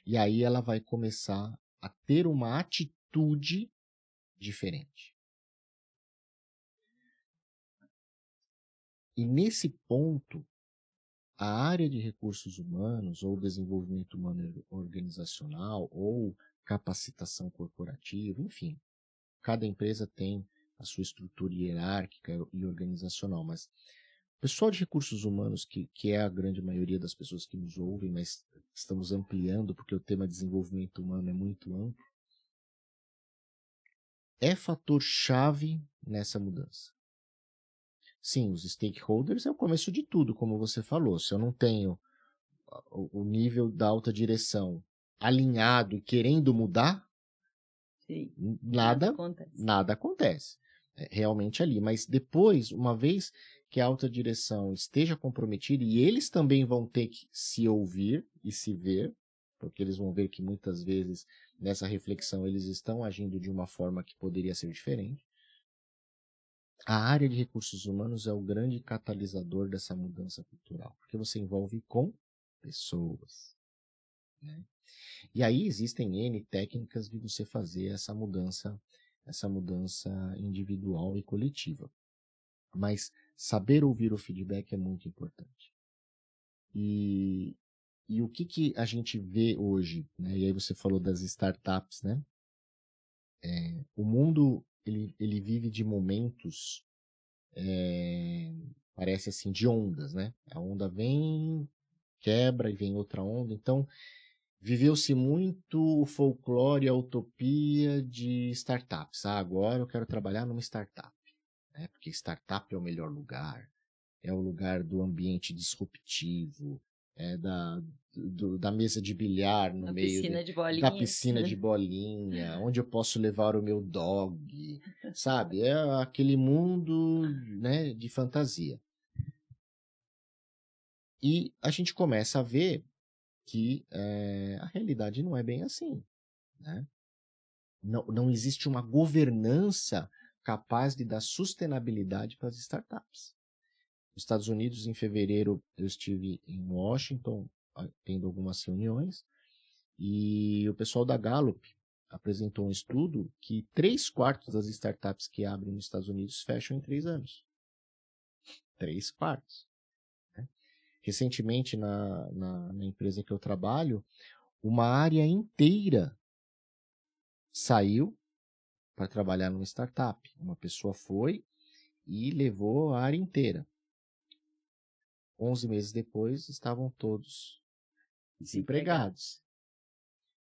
E aí ela vai começar a ter uma atitude diferente. E nesse ponto, a área de recursos humanos, ou desenvolvimento humano organizacional, ou capacitação corporativa, enfim, cada empresa tem a sua estrutura hierárquica e organizacional, mas o pessoal de recursos humanos, que é a grande maioria das pessoas que nos ouvem, mas estamos ampliando porque o tema desenvolvimento humano é muito amplo, é fator-chave nessa mudança. Sim, os stakeholders é o começo de tudo, como você falou. Se eu não tenho o nível da alta direção alinhado e querendo mudar, Sim, nada acontece. É realmente ali. Mas depois, uma vez que a alta direção esteja comprometida, e eles também vão ter que se ouvir e se ver, porque eles vão ver que muitas vezes nessa reflexão eles estão agindo de uma forma que poderia ser diferente. A área de recursos humanos é o grande catalisador dessa mudança cultural, porque você envolve com pessoas, né? E aí existem N técnicas de você fazer essa mudança individual e coletiva. Mas saber ouvir o feedback é muito importante. E o que a gente vê hoje, né? E aí você falou das startups, né? O mundo ele vive de momentos, parece assim, de ondas, né? A onda vem, quebra e vem outra onda. Então, viveu-se muito o folclore, a utopia de startups. Agora eu quero trabalhar numa startup, né? Porque startup é o melhor lugar, é o lugar do ambiente disruptivo, da mesa de bilhar no meio da piscina de bolinha, onde eu posso levar o meu dog, sabe? É aquele mundo, né, de fantasia. E a gente começa a ver que a realidade não é bem assim, né? Não existe uma governança capaz de dar sustentabilidade para as startups. Nos Estados Unidos, em fevereiro, eu estive em Washington, tendo algumas reuniões, e o pessoal da Gallup apresentou um estudo que 3/4 das startups que abrem nos Estados Unidos fecham em 3 anos. 3/4. Né? Recentemente, na empresa que eu trabalho, uma área inteira saiu para trabalhar numa startup. Uma pessoa foi e levou a área inteira. 11 meses depois, estavam todos desempregados.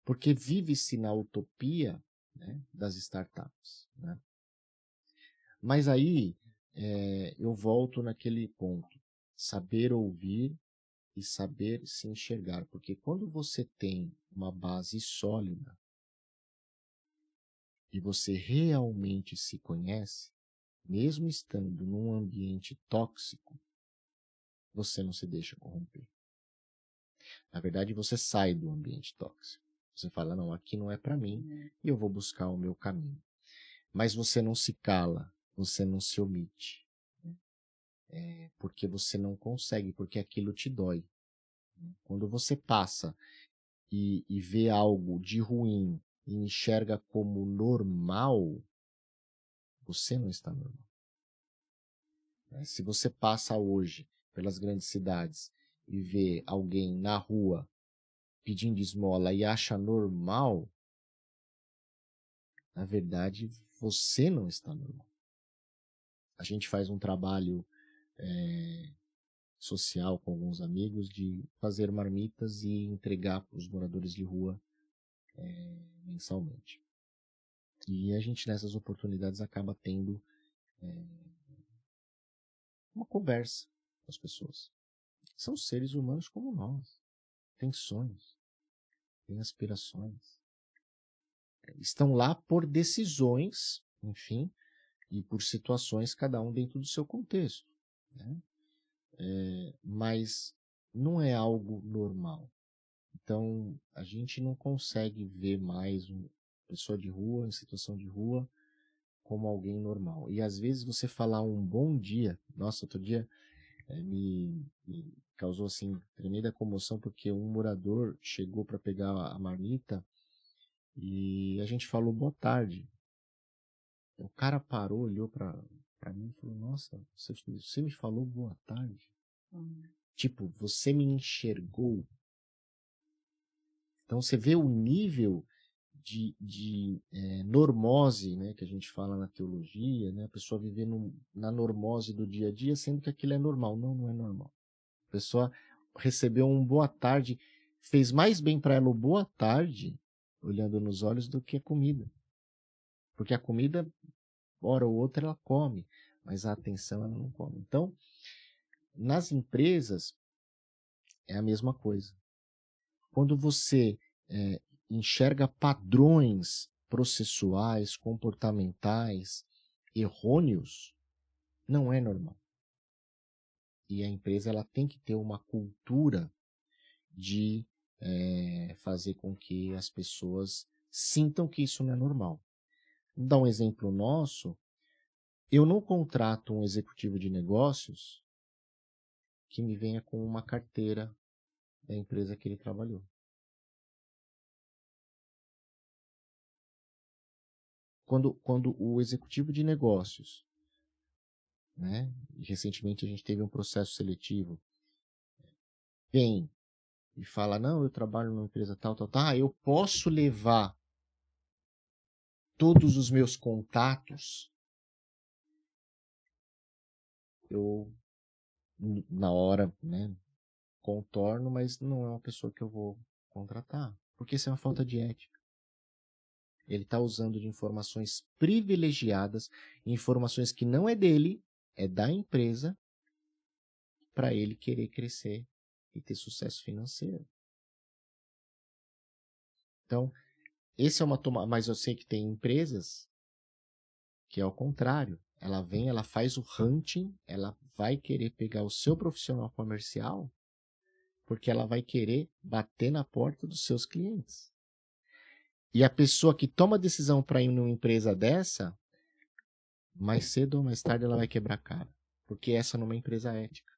Porque vive-se na utopia, né, das startups. Né? Mas aí eu volto naquele ponto. Saber ouvir e saber se enxergar. Porque quando você tem uma base sólida e você realmente se conhece, mesmo estando num ambiente tóxico, você não se deixa corromper. Na verdade, você sai do ambiente tóxico. Você fala, não, aqui não é para mim e eu vou buscar o meu caminho. Mas você não se cala, você não se omite. Porque você não consegue, porque aquilo te dói. Quando você passa e vê algo de ruim e enxerga como normal, você não está normal. Se você passa hoje pelas grandes cidades e vê alguém na rua pedindo esmola e acha normal, na verdade, você não está normal. A gente faz um trabalho social com alguns amigos de fazer marmitas e entregar para os moradores de rua mensalmente. E a gente, nessas oportunidades, acaba tendo uma conversa com as pessoas. São seres humanos como nós. Têm sonhos, têm aspirações. Estão lá por decisões, enfim, e por situações, cada um dentro do seu contexto. Né? Mas não é algo normal. Então, a gente não consegue ver mais uma pessoa de rua, em situação de rua, como alguém normal. E às vezes você falar um bom dia, nossa, outro dia me causou assim tremenda comoção, porque um morador chegou para pegar a marmita e a gente falou boa tarde. O cara parou, olhou para mim e falou, nossa, você me falou boa tarde? Tipo, você me enxergou. Então você vê o nível de normose, né, que a gente fala na teologia, né, a pessoa vivendo na normose do dia a dia, sendo que aquilo é normal. Não, não é normal. A pessoa recebeu um boa tarde, fez mais bem para ela o boa tarde, olhando nos olhos, do que a comida. Porque a comida, hora ou outra, ela come, mas a atenção ela não come. Então, nas empresas, é a mesma coisa. Quando você enxerga padrões processuais, comportamentais, errôneos, não é normal. E a empresa ela tem que ter uma cultura de fazer com que as pessoas sintam que isso não é normal. Vou dar um exemplo nosso. Eu não contrato um executivo de negócios que me venha com uma carteira da empresa que ele trabalhou. Quando o executivo de negócios, né, recentemente a gente teve um processo seletivo, vem e fala, não, eu trabalho numa empresa tal, eu posso levar todos os meus contatos, eu, na hora, né, contorno, mas não é uma pessoa que eu vou contratar, porque isso é uma falta de ética. Ele está usando de informações privilegiadas, informações que não é dele, é da empresa, para ele querer crescer e ter sucesso financeiro. Então, esse é uma tomada, mas eu sei que tem empresas que é ao contrário. Ela vem, ela faz o hunting, ela vai querer pegar o seu profissional comercial porque ela vai querer bater na porta dos seus clientes. E a pessoa que toma a decisão para ir numa empresa dessa, mais cedo ou mais tarde ela vai quebrar a cara, porque essa não é uma empresa ética.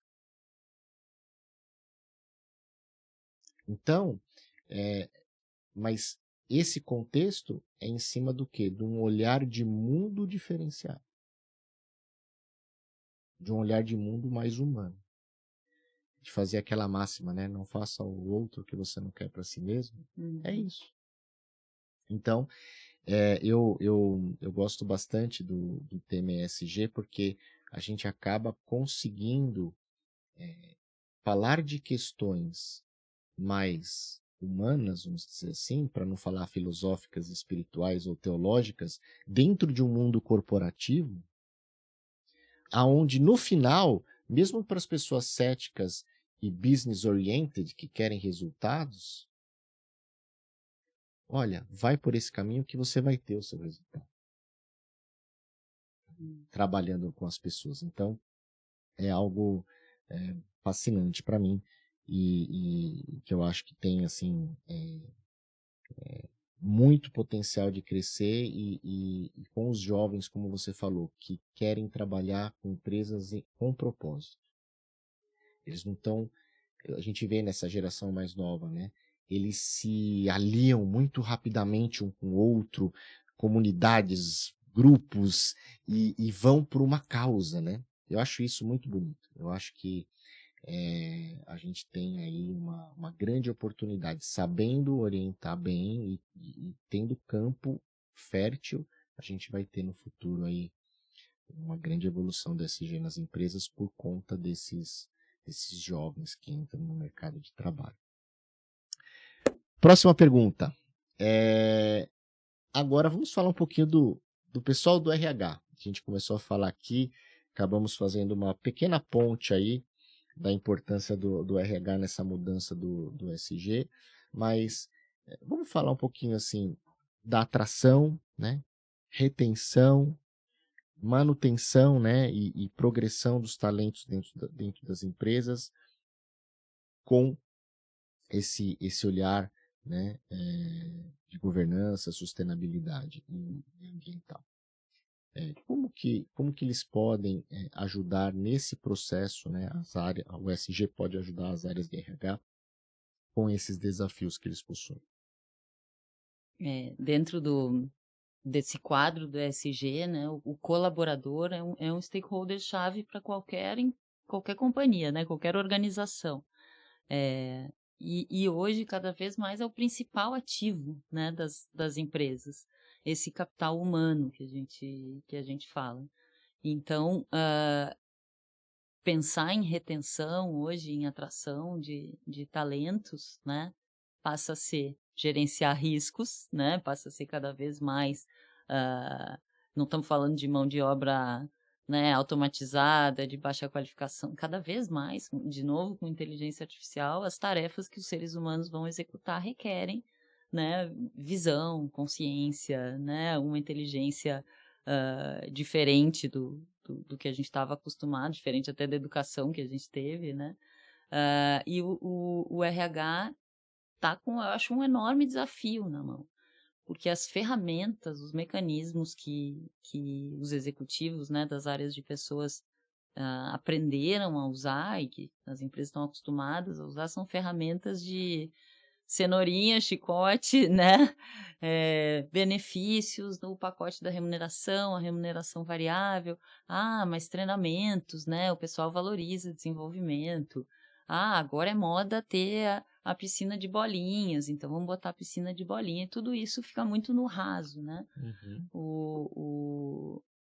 Então, mas esse contexto é em cima do quê? De um olhar de mundo diferenciado. De um olhar de mundo mais humano. De fazer aquela máxima, né? Não faça ao outro o que você não quer para si mesmo. É isso. Então, eu gosto bastante do tema ESG porque a gente acaba conseguindo falar de questões mais humanas, vamos dizer assim, para não falar filosóficas, espirituais ou teológicas, dentro de um mundo corporativo, aonde no final, mesmo para as pessoas céticas e business oriented que querem resultados, olha, vai por esse caminho que você vai ter o seu resultado. Trabalhando com as pessoas. Então, é algo fascinante para mim e que eu acho que tem, assim, muito potencial de crescer e com os jovens, como você falou, que querem trabalhar com empresas com propósito. Eles não estão... A gente vê nessa geração mais nova, né? Eles se aliam muito rapidamente um com o outro, comunidades, grupos, e vão por uma causa, né? Eu acho isso muito bonito. Eu acho que a gente tem aí uma grande oportunidade, sabendo orientar bem e tendo campo fértil, a gente vai ter no futuro aí uma grande evolução do ESG nas empresas por conta desses jovens que entram no mercado de trabalho. Próxima pergunta. Agora vamos falar um pouquinho do pessoal do RH. A gente começou a falar aqui, acabamos fazendo uma pequena ponte aí da importância do RH nessa mudança do ESG, mas vamos falar um pouquinho assim da atração, né? Retenção, manutenção, né? E progressão dos talentos dentro das empresas com esse olhar, né? De governança, sustentabilidade e ambiental. Como que eles podem ajudar nesse processo, né? O ESG pode ajudar as áreas de RH com esses desafios que eles possuem? Dentro desse quadro do ESG, né, o colaborador é um stakeholder-chave para qualquer companhia, né, qualquer organização. E hoje, cada vez mais, é o principal ativo, né, das empresas, esse capital humano que a gente fala. Então, pensar em retenção hoje, em atração de talentos, né, passa a ser gerenciar riscos, né, passa a ser cada vez mais, não estamos falando de mão de obra, né, automatizada, de baixa qualificação, cada vez mais, de novo, com inteligência artificial, as tarefas que os seres humanos vão executar requerem, né, visão, consciência, né, uma inteligência diferente do que a gente estava acostumado, diferente até da educação que a gente teve, né? E o RH está com, eu acho, um enorme desafio na mão, porque as ferramentas, os mecanismos que os executivos, né, das áreas de pessoas aprenderam a usar e que as empresas estão acostumadas a usar são ferramentas de cenourinha, chicote, né? Benefícios no pacote da remuneração, a remuneração variável. Mas treinamentos, né? O pessoal valoriza desenvolvimento. Agora é moda ter a piscina de bolinhas, então vamos botar a piscina de bolinha. E tudo isso fica muito no raso, né?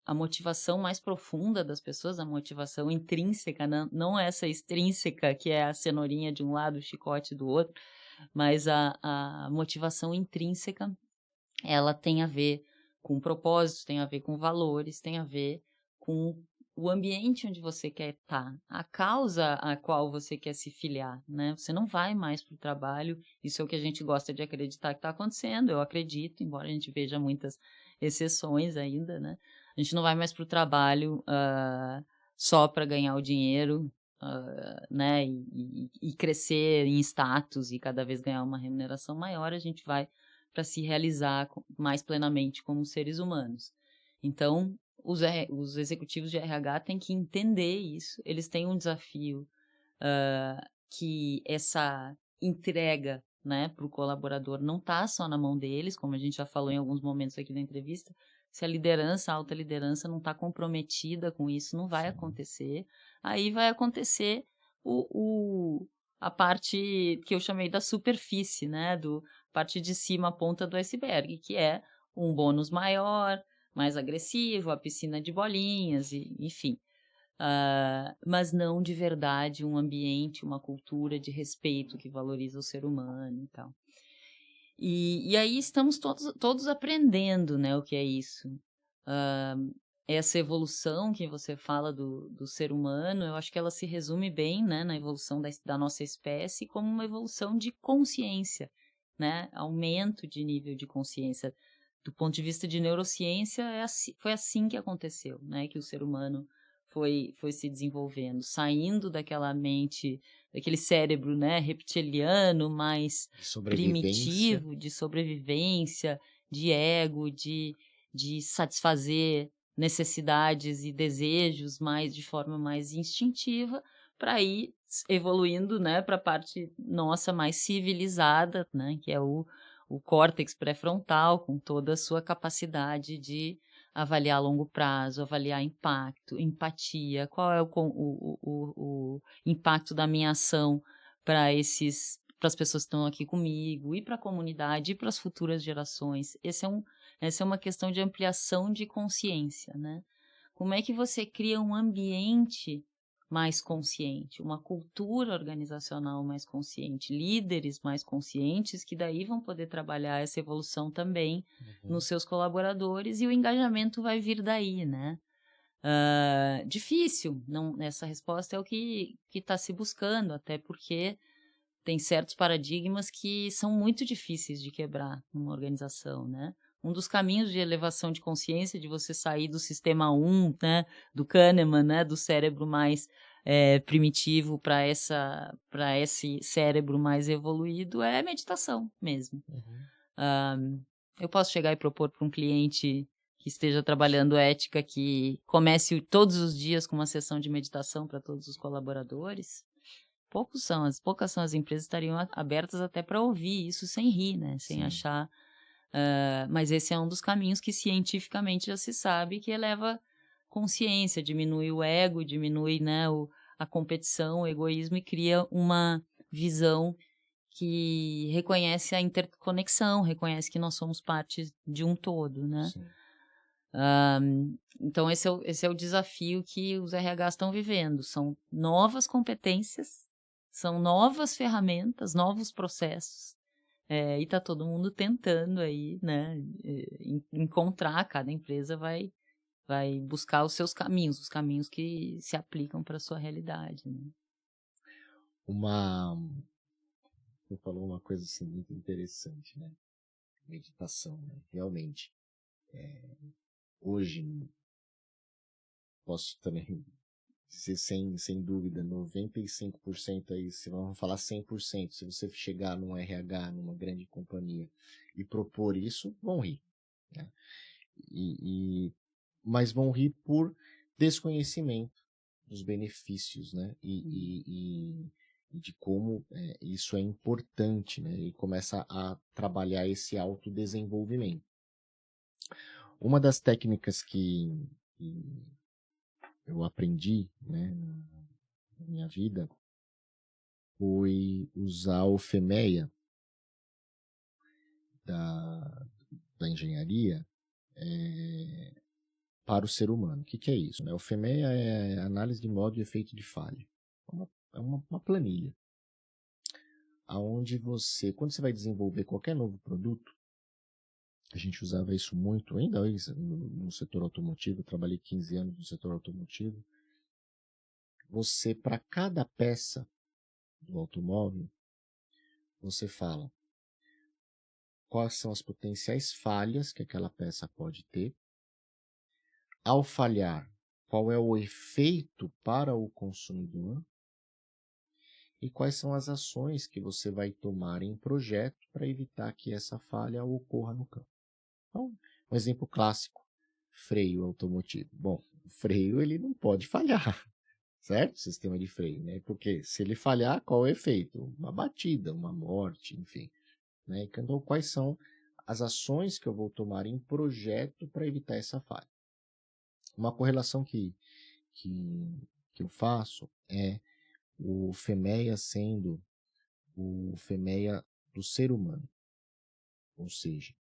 A motivação mais profunda das pessoas, a motivação intrínseca, não essa extrínseca, que é a cenourinha de um lado, o chicote do outro, mas a motivação intrínseca, ela tem a ver com propósitos, tem a ver com valores, tem a ver com o ambiente onde você quer estar, a causa a qual você quer se filiar, né? Você não vai mais para o trabalho, isso é o que a gente gosta de acreditar que está acontecendo, eu acredito, embora a gente veja muitas exceções ainda, né? A gente não vai mais para o trabalho só para ganhar o dinheiro, né, e crescer em status e cada vez ganhar uma remuneração maior, a gente vai para se realizar mais plenamente como seres humanos. Então, os executivos de RH têm que entender isso, eles têm um desafio que essa entrega, né, para o colaborador não está só na mão deles, como a gente já falou em alguns momentos aqui da entrevista. Se a liderança, a alta liderança não está comprometida com isso, não vai acontecer. Aí vai acontecer a parte que eu chamei da superfície, né, parte de cima, a ponta do iceberg, que é um bônus maior, mais agressivo, a piscina de bolinhas, enfim. Mas não de verdade um ambiente, uma cultura de respeito que valoriza o ser humano e tal. E aí estamos todos aprendendo, né, o que é isso. Essa evolução que você fala do ser humano, eu acho que ela se resume bem, né, na evolução da nossa espécie como uma evolução de consciência, né, aumento de nível de consciência. Do ponto de vista de neurociência, foi assim que aconteceu, né, que o ser humano foi se desenvolvendo, saindo daquela mente, daquele cérebro, né, reptiliano, mais primitivo, de sobrevivência, de ego, de satisfazer necessidades e desejos mais de forma mais instintiva, para ir evoluindo, né, para a parte nossa mais civilizada, né, que é o córtex pré-frontal, com toda a sua capacidade de avaliar a longo prazo, avaliar impacto, empatia, qual é o impacto da minha ação para as pessoas que estão aqui comigo, e para a comunidade, e para as futuras gerações. Essa é uma questão de ampliação de consciência, né? Como é que você cria um ambiente mais consciente, uma cultura organizacional mais consciente, líderes mais conscientes, que daí vão poder trabalhar essa evolução também nos seus colaboradores, e o engajamento vai vir daí, né? Difícil, não, essa resposta é o que está se buscando, até porque tem certos paradigmas que são muito difíceis de quebrar numa organização, né? Um dos caminhos de elevação de consciência, de você sair do sistema 1, né, do Kahneman, né, do cérebro mais primitivo para esse cérebro mais evoluído, é meditação mesmo. Eu posso chegar e propor para um cliente que esteja trabalhando ética que comece todos os dias com uma sessão de meditação para todos os colaboradores? Poucas são as empresas que estariam abertas até para ouvir isso sem rir, né? Sem achar. Mas esse é um dos caminhos que cientificamente já se sabe que eleva consciência, diminui o ego, diminui, né, a competição, o egoísmo, e cria uma visão que reconhece a interconexão, reconhece que nós somos parte de um todo, né? Então esse é o desafio que os RHs estão vivendo. São novas competências, são novas ferramentas, novos processos, e está todo mundo tentando aí, né, encontrar. Cada empresa vai buscar os seus caminhos, os caminhos que se aplicam para a sua realidade, né? Você falou uma coisa assim muito interessante, né? Meditação, né? Realmente. Hoje, posso também dizer sem dúvida, 95% aí, se vamos falar 100%, se você chegar num RH, numa grande companhia e propor isso, vão rir, né? Mas vão rir por desconhecimento dos benefícios, né? E de como isso é importante, né? E começa a trabalhar esse autodesenvolvimento. Uma das técnicas que eu aprendi, né, na minha vida foi usar o FEMEA da engenharia para o ser humano. O que é isso, né? O FEMEA é análise de modo e efeito de falha. É uma planilha aonde quando você vai desenvolver qualquer novo produto, a gente usava isso muito, ainda hoje, no setor automotivo. Eu trabalhei 15 anos no setor automotivo. Você, para cada peça do automóvel, você fala quais são as potenciais falhas que aquela peça pode ter. Ao falhar, qual é o efeito para o consumidor, e quais são as ações que você vai tomar em projeto para evitar que essa falha ocorra no campo. Então, um exemplo clássico, freio automotivo. Bom, o freio ele não pode falhar, certo? Sistema de freio, né? Porque se ele falhar, qual é o efeito? Uma batida, uma morte, enfim. Né? Então, quais são as ações que eu vou tomar em projeto para evitar essa falha? Uma correlação que eu faço é o FEMEA sendo o FEMEA do ser humano. Ou seja,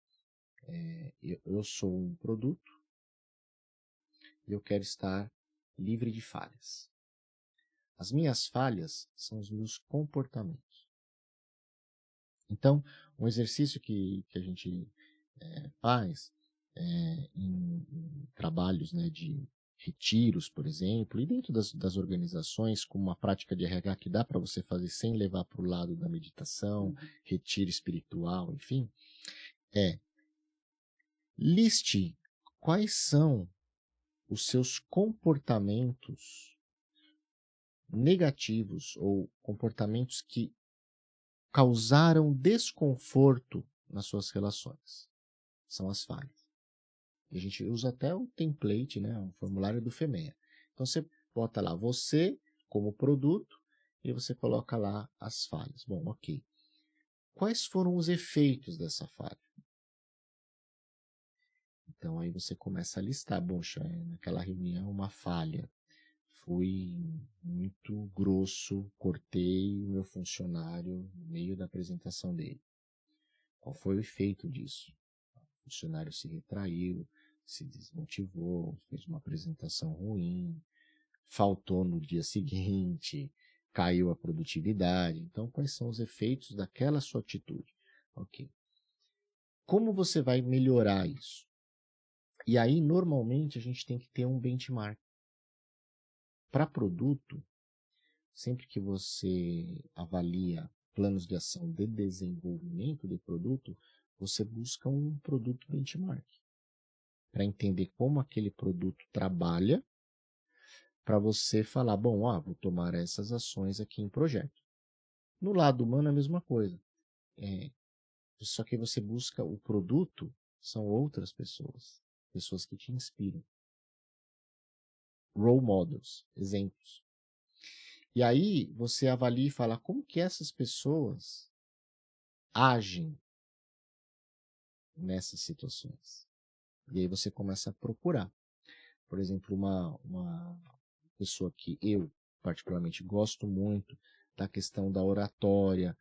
eu sou um produto e eu quero estar livre de falhas. As minhas falhas são os meus comportamentos. Então, um exercício que a gente faz em trabalhos, né, de retiros, por exemplo, e dentro das organizações, como uma prática de RH que dá para você fazer sem levar para o lado da meditação, retiro espiritual, enfim, liste quais são os seus comportamentos negativos ou comportamentos que causaram desconforto nas suas relações. São as falhas. E a gente usa até o template, né, o formulário do FEMEA. Então você bota lá você como produto e você coloca lá as falhas. Bom, ok. Quais foram os efeitos dessa falha? Então aí você começa a listar. Poxa, naquela reunião uma falha. Fui muito grosso, cortei o meu funcionário no meio da apresentação dele. Qual foi o efeito disso? O funcionário se retraiu, se desmotivou, fez uma apresentação ruim, faltou no dia seguinte, caiu a produtividade. Então, quais são os efeitos daquela sua atitude? Ok. Como você vai melhorar isso? E aí, normalmente, a gente tem que ter um benchmark. Para produto, sempre que você avalia planos de ação de desenvolvimento de produto, você busca um produto benchmark para entender como aquele produto trabalha, para você falar, bom, vou tomar essas ações aqui em projeto. No lado humano é a mesma coisa. Só que você busca o produto, são outras pessoas, pessoas que te inspiram. Role models, exemplos. E aí você avalia e fala como que essas pessoas agem nessas situações. E aí você começa a procurar. Por exemplo, uma pessoa que eu particularmente gosto muito da questão da oratória,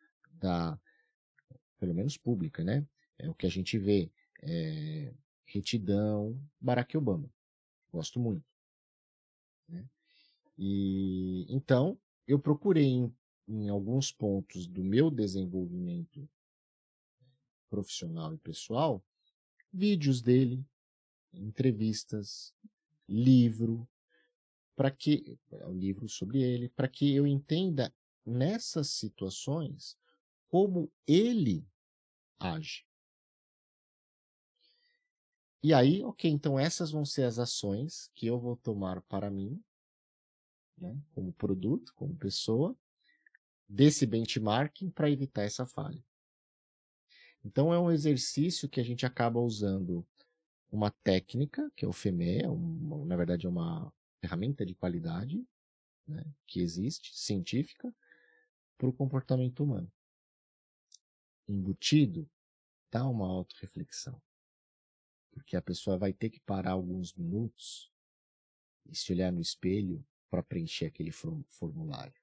pelo menos pública, né? É o que a gente vê, retidão, Barack Obama. Gosto muito. Né? E então eu procurei em alguns pontos do meu desenvolvimento profissional e pessoal, vídeos dele, entrevistas, livro, um livro sobre ele, para que eu entenda nessas situações como ele age. E aí, ok, então essas vão ser as ações que eu vou tomar para mim, né, como produto, como pessoa, desse benchmarking para evitar essa falha. Então é um exercício que a gente acaba usando uma técnica, que é o FEMEA, na verdade é uma ferramenta de qualidade, né, que existe, científica, para o comportamento humano. Embutido, dá uma autorreflexão. Porque a pessoa vai ter que parar alguns minutos e se olhar no espelho para preencher aquele formulário.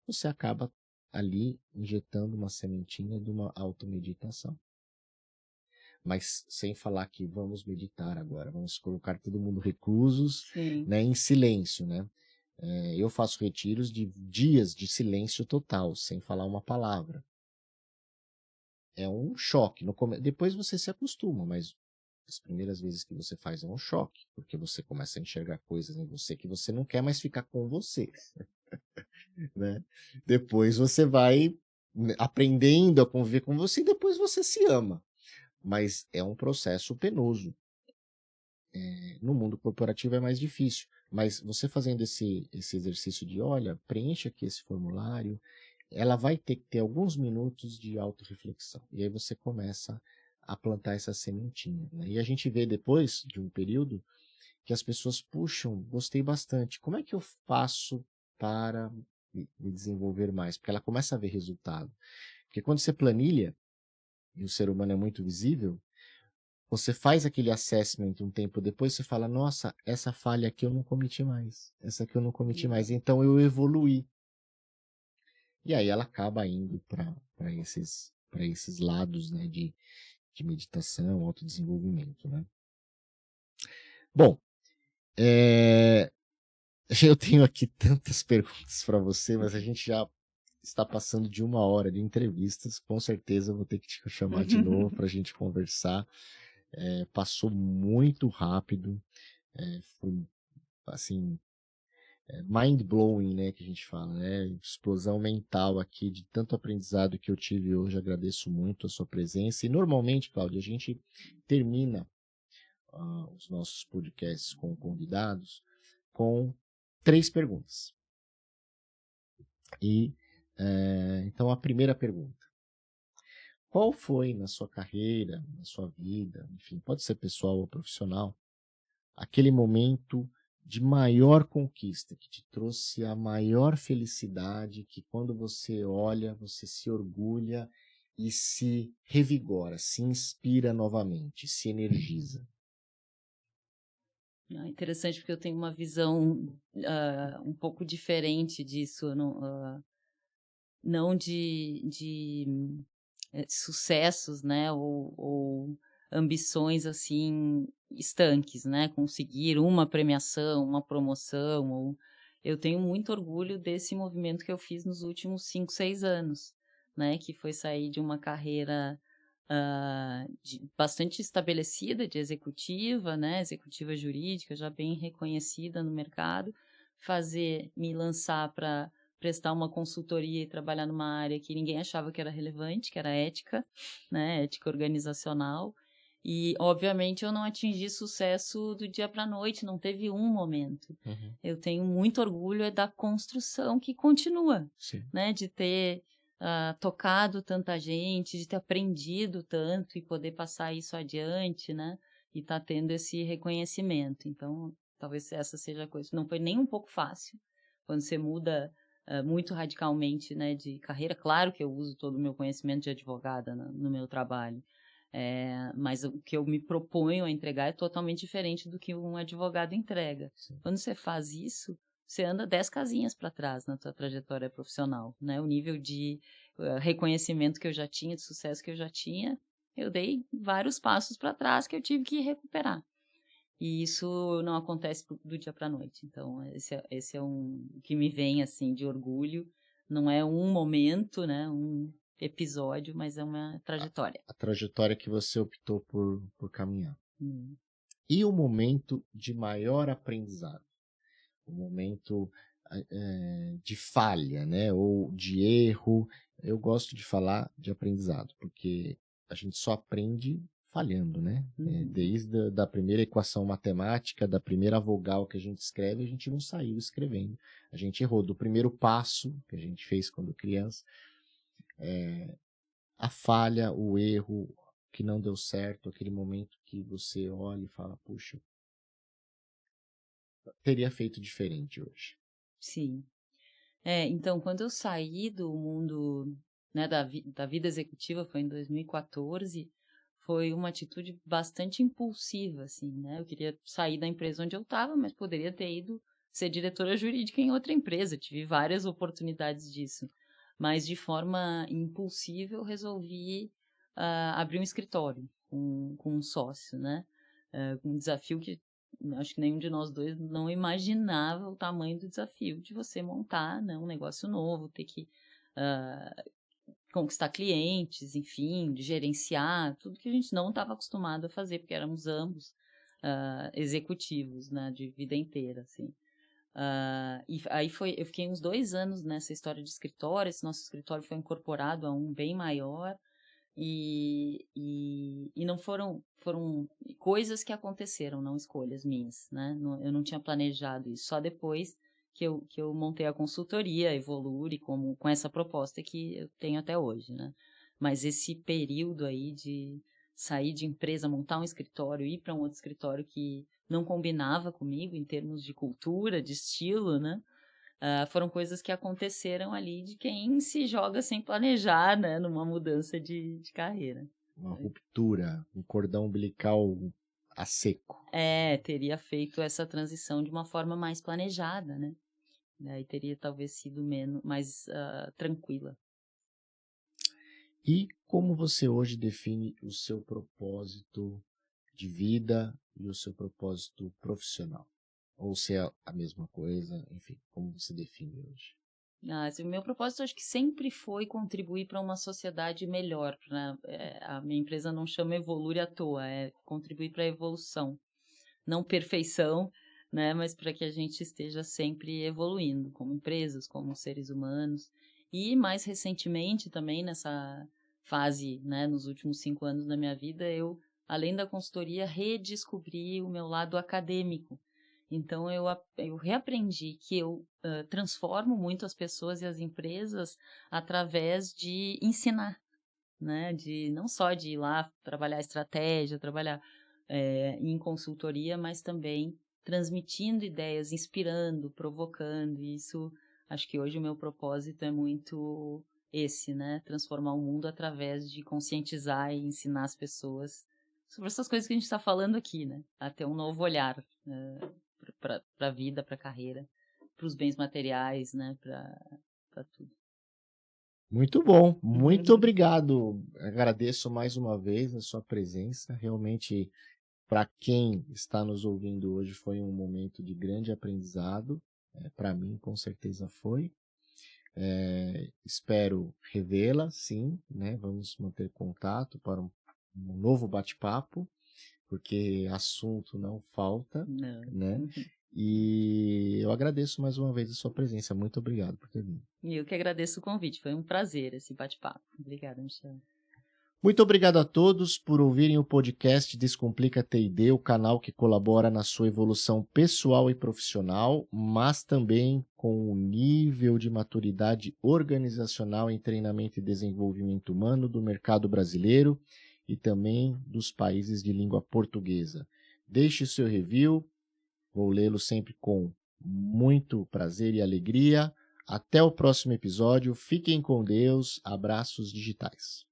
Você acaba ali injetando uma sementinha de uma automeditação. Mas sem falar que vamos meditar agora, vamos colocar todo mundo reclusos, né, em silêncio, né? Eu faço retiros de dias de silêncio total, sem falar uma palavra. É um choque. Depois você se acostuma, mas as primeiras vezes que você faz é um choque, porque você começa a enxergar coisas em você que você não quer mais ficar com você. Né? Depois você vai aprendendo a conviver com você e depois você se ama. Mas é um processo penoso. No mundo corporativo é mais difícil. Mas você fazendo esse exercício de, olha, preencha aqui esse formulário ela vai ter que ter alguns minutos de autorreflexão. E aí você começa a plantar essa sementinha, né? E a gente vê depois de um período que as pessoas puxam, gostei bastante. Como é que eu faço para me desenvolver mais? Porque ela começa a ver resultado. Porque quando você planilha, e o ser humano é muito visível, você faz aquele assessment um tempo depois, você fala, nossa, essa falha aqui eu não cometi mais. Essa aqui eu não cometi mais. Então eu evoluí. E aí ela acaba indo para esses lados, né, de meditação, autodesenvolvimento, né? Bom, eu tenho aqui tantas perguntas para você, mas a gente já está passando de 1 hora de entrevistas. Com certeza eu vou ter que te chamar de novo para a gente conversar. Passou muito rápido. Foi, assim, mind-blowing, né, que a gente fala, né? Explosão mental aqui de tanto aprendizado que eu tive hoje. Agradeço muito a sua presença. E normalmente, Cláudia, a gente termina os nossos podcasts com convidados com 3 perguntas. E então a primeira pergunta: qual foi na sua carreira, na sua vida, enfim, pode ser pessoal ou profissional, aquele momento de maior conquista, que te trouxe a maior felicidade, que quando você olha, você se orgulha e se revigora, se inspira novamente, se energiza? É interessante porque eu tenho uma visão um pouco diferente disso. Eu não de sucessos, né, ou ambições assim estanques, né, conseguir uma premiação, uma promoção. Eu tenho muito orgulho desse movimento que eu fiz nos últimos 5, 6 anos, né, que foi sair de uma carreira bastante estabelecida de executiva, né, executiva jurídica, já bem reconhecida no mercado, me lançar para prestar uma consultoria e trabalhar numa área que ninguém achava que era relevante, que era ética, né, ética organizacional. E, obviamente, eu não atingi sucesso do dia para a noite, não teve um momento. Uhum. Eu tenho muito orgulho da construção que continua, Sim. né, de ter tocado tanta gente, de ter aprendido tanto e poder passar isso adiante, né, e tá tendo esse reconhecimento. Então, talvez essa seja a coisa. Não foi nem um pouco fácil, quando você muda muito radicalmente, né, de carreira. Claro que eu uso todo o meu conhecimento de advogada no meu trabalho, mas o que eu me proponho a entregar é totalmente diferente do que um advogado entrega. Sim. Quando você faz isso, você anda 10 casinhas para trás na sua trajetória profissional, né? O nível de reconhecimento que eu já tinha, de sucesso que eu já tinha, eu dei vários passos para trás que eu tive que recuperar. E isso não acontece do dia para a noite. Então, esse é um que me vem, assim, de orgulho. Não é um momento, né, um episódio, mas é uma trajetória. A trajetória que você optou por caminhar. Hum. E o momento de maior aprendizado? O momento de falha, né? Ou de erro. Eu gosto de falar de aprendizado, porque a gente só aprende falhando, né? Desde da primeira equação matemática, da primeira vogal que a gente escreve, a gente não saiu escrevendo. A gente errou do primeiro passo que a gente fez quando criança. A falha, o erro que não deu certo, aquele momento que você olha e fala, puxa, teria feito diferente hoje. Sim. Então, quando eu saí do mundo, né, da vida executiva, foi em 2014, foi uma atitude bastante impulsiva, assim, né? Eu queria sair da empresa onde eu estava, mas poderia ter ido ser diretora jurídica em outra empresa. Tive várias oportunidades disso. Mas, de forma impulsiva, eu resolvi abrir um escritório com um sócio, né? Um desafio que acho que nenhum de nós dois não imaginava o tamanho do desafio de você montar, né, um negócio novo, ter que conquistar clientes, enfim, de gerenciar, tudo que a gente não estava acostumado a fazer, porque éramos ambos executivos, né, de vida inteira, assim. E aí eu fiquei uns 2 anos nessa história de escritório. Esse nosso escritório foi incorporado a um bem maior, e não foram coisas que aconteceram, não escolhas minhas, né? Eu não tinha planejado isso. Só depois que eu montei a consultoria, a Evolure, com essa proposta que eu tenho até hoje, né? Mas esse período aí de sair de empresa, montar um escritório, ir para um outro escritório que não combinava comigo em termos de cultura, de estilo, né? Foram coisas que aconteceram ali de quem se joga sem planejar, né? Numa mudança de carreira. Uma ruptura, um cordão umbilical a seco. Teria feito essa transição de uma forma mais planejada, né? Daí teria talvez sido mais tranquila. E como você hoje define o seu propósito de vida e o seu propósito profissional? Ou se é a mesma coisa, enfim, como você define hoje? O meu propósito acho que sempre foi contribuir para uma sociedade melhor, né? A minha empresa não chama Evolure à toa, é contribuir para a evolução. Não perfeição, né? Mas para que a gente esteja sempre evoluindo, como empresas, como seres humanos. E mais recentemente também, nessa fase, né, nos últimos 5 anos da minha vida, eu, além da consultoria, redescobri o meu lado acadêmico. Então, eu reaprendi que eu transformo muito as pessoas e as empresas através de ensinar, né? Não só de ir lá trabalhar estratégia, trabalhar em consultoria, mas também transmitindo ideias, inspirando, provocando. E isso, acho que hoje o meu propósito é muito esse, né? Transformar o mundo através de conscientizar e ensinar as pessoas sobre essas coisas que a gente está falando aqui, né? A ter um novo olhar para a vida, para a carreira, para os bens materiais, né? Para tudo. Muito bom, muito obrigado. Agradeço mais uma vez a sua presença. Realmente, para quem está nos ouvindo hoje, foi um momento de grande aprendizado. Para mim, com certeza foi. Espero revê-la, sim, né? Vamos manter contato para um novo bate-papo, porque assunto não falta, Não. né? E eu agradeço mais uma vez a sua presença. Muito obrigado por ter vindo. E eu que agradeço o convite. Foi um prazer esse bate-papo. Obrigada, Michel. Muito obrigado a todos por ouvirem o podcast Descomplica TD, o canal que colabora na sua evolução pessoal e profissional, mas também com o nível de maturidade organizacional em treinamento e desenvolvimento humano do mercado brasileiro e também dos países de língua portuguesa. Deixe seu review, vou lê-lo sempre com muito prazer e alegria. Até o próximo episódio, fiquem com Deus, abraços digitais.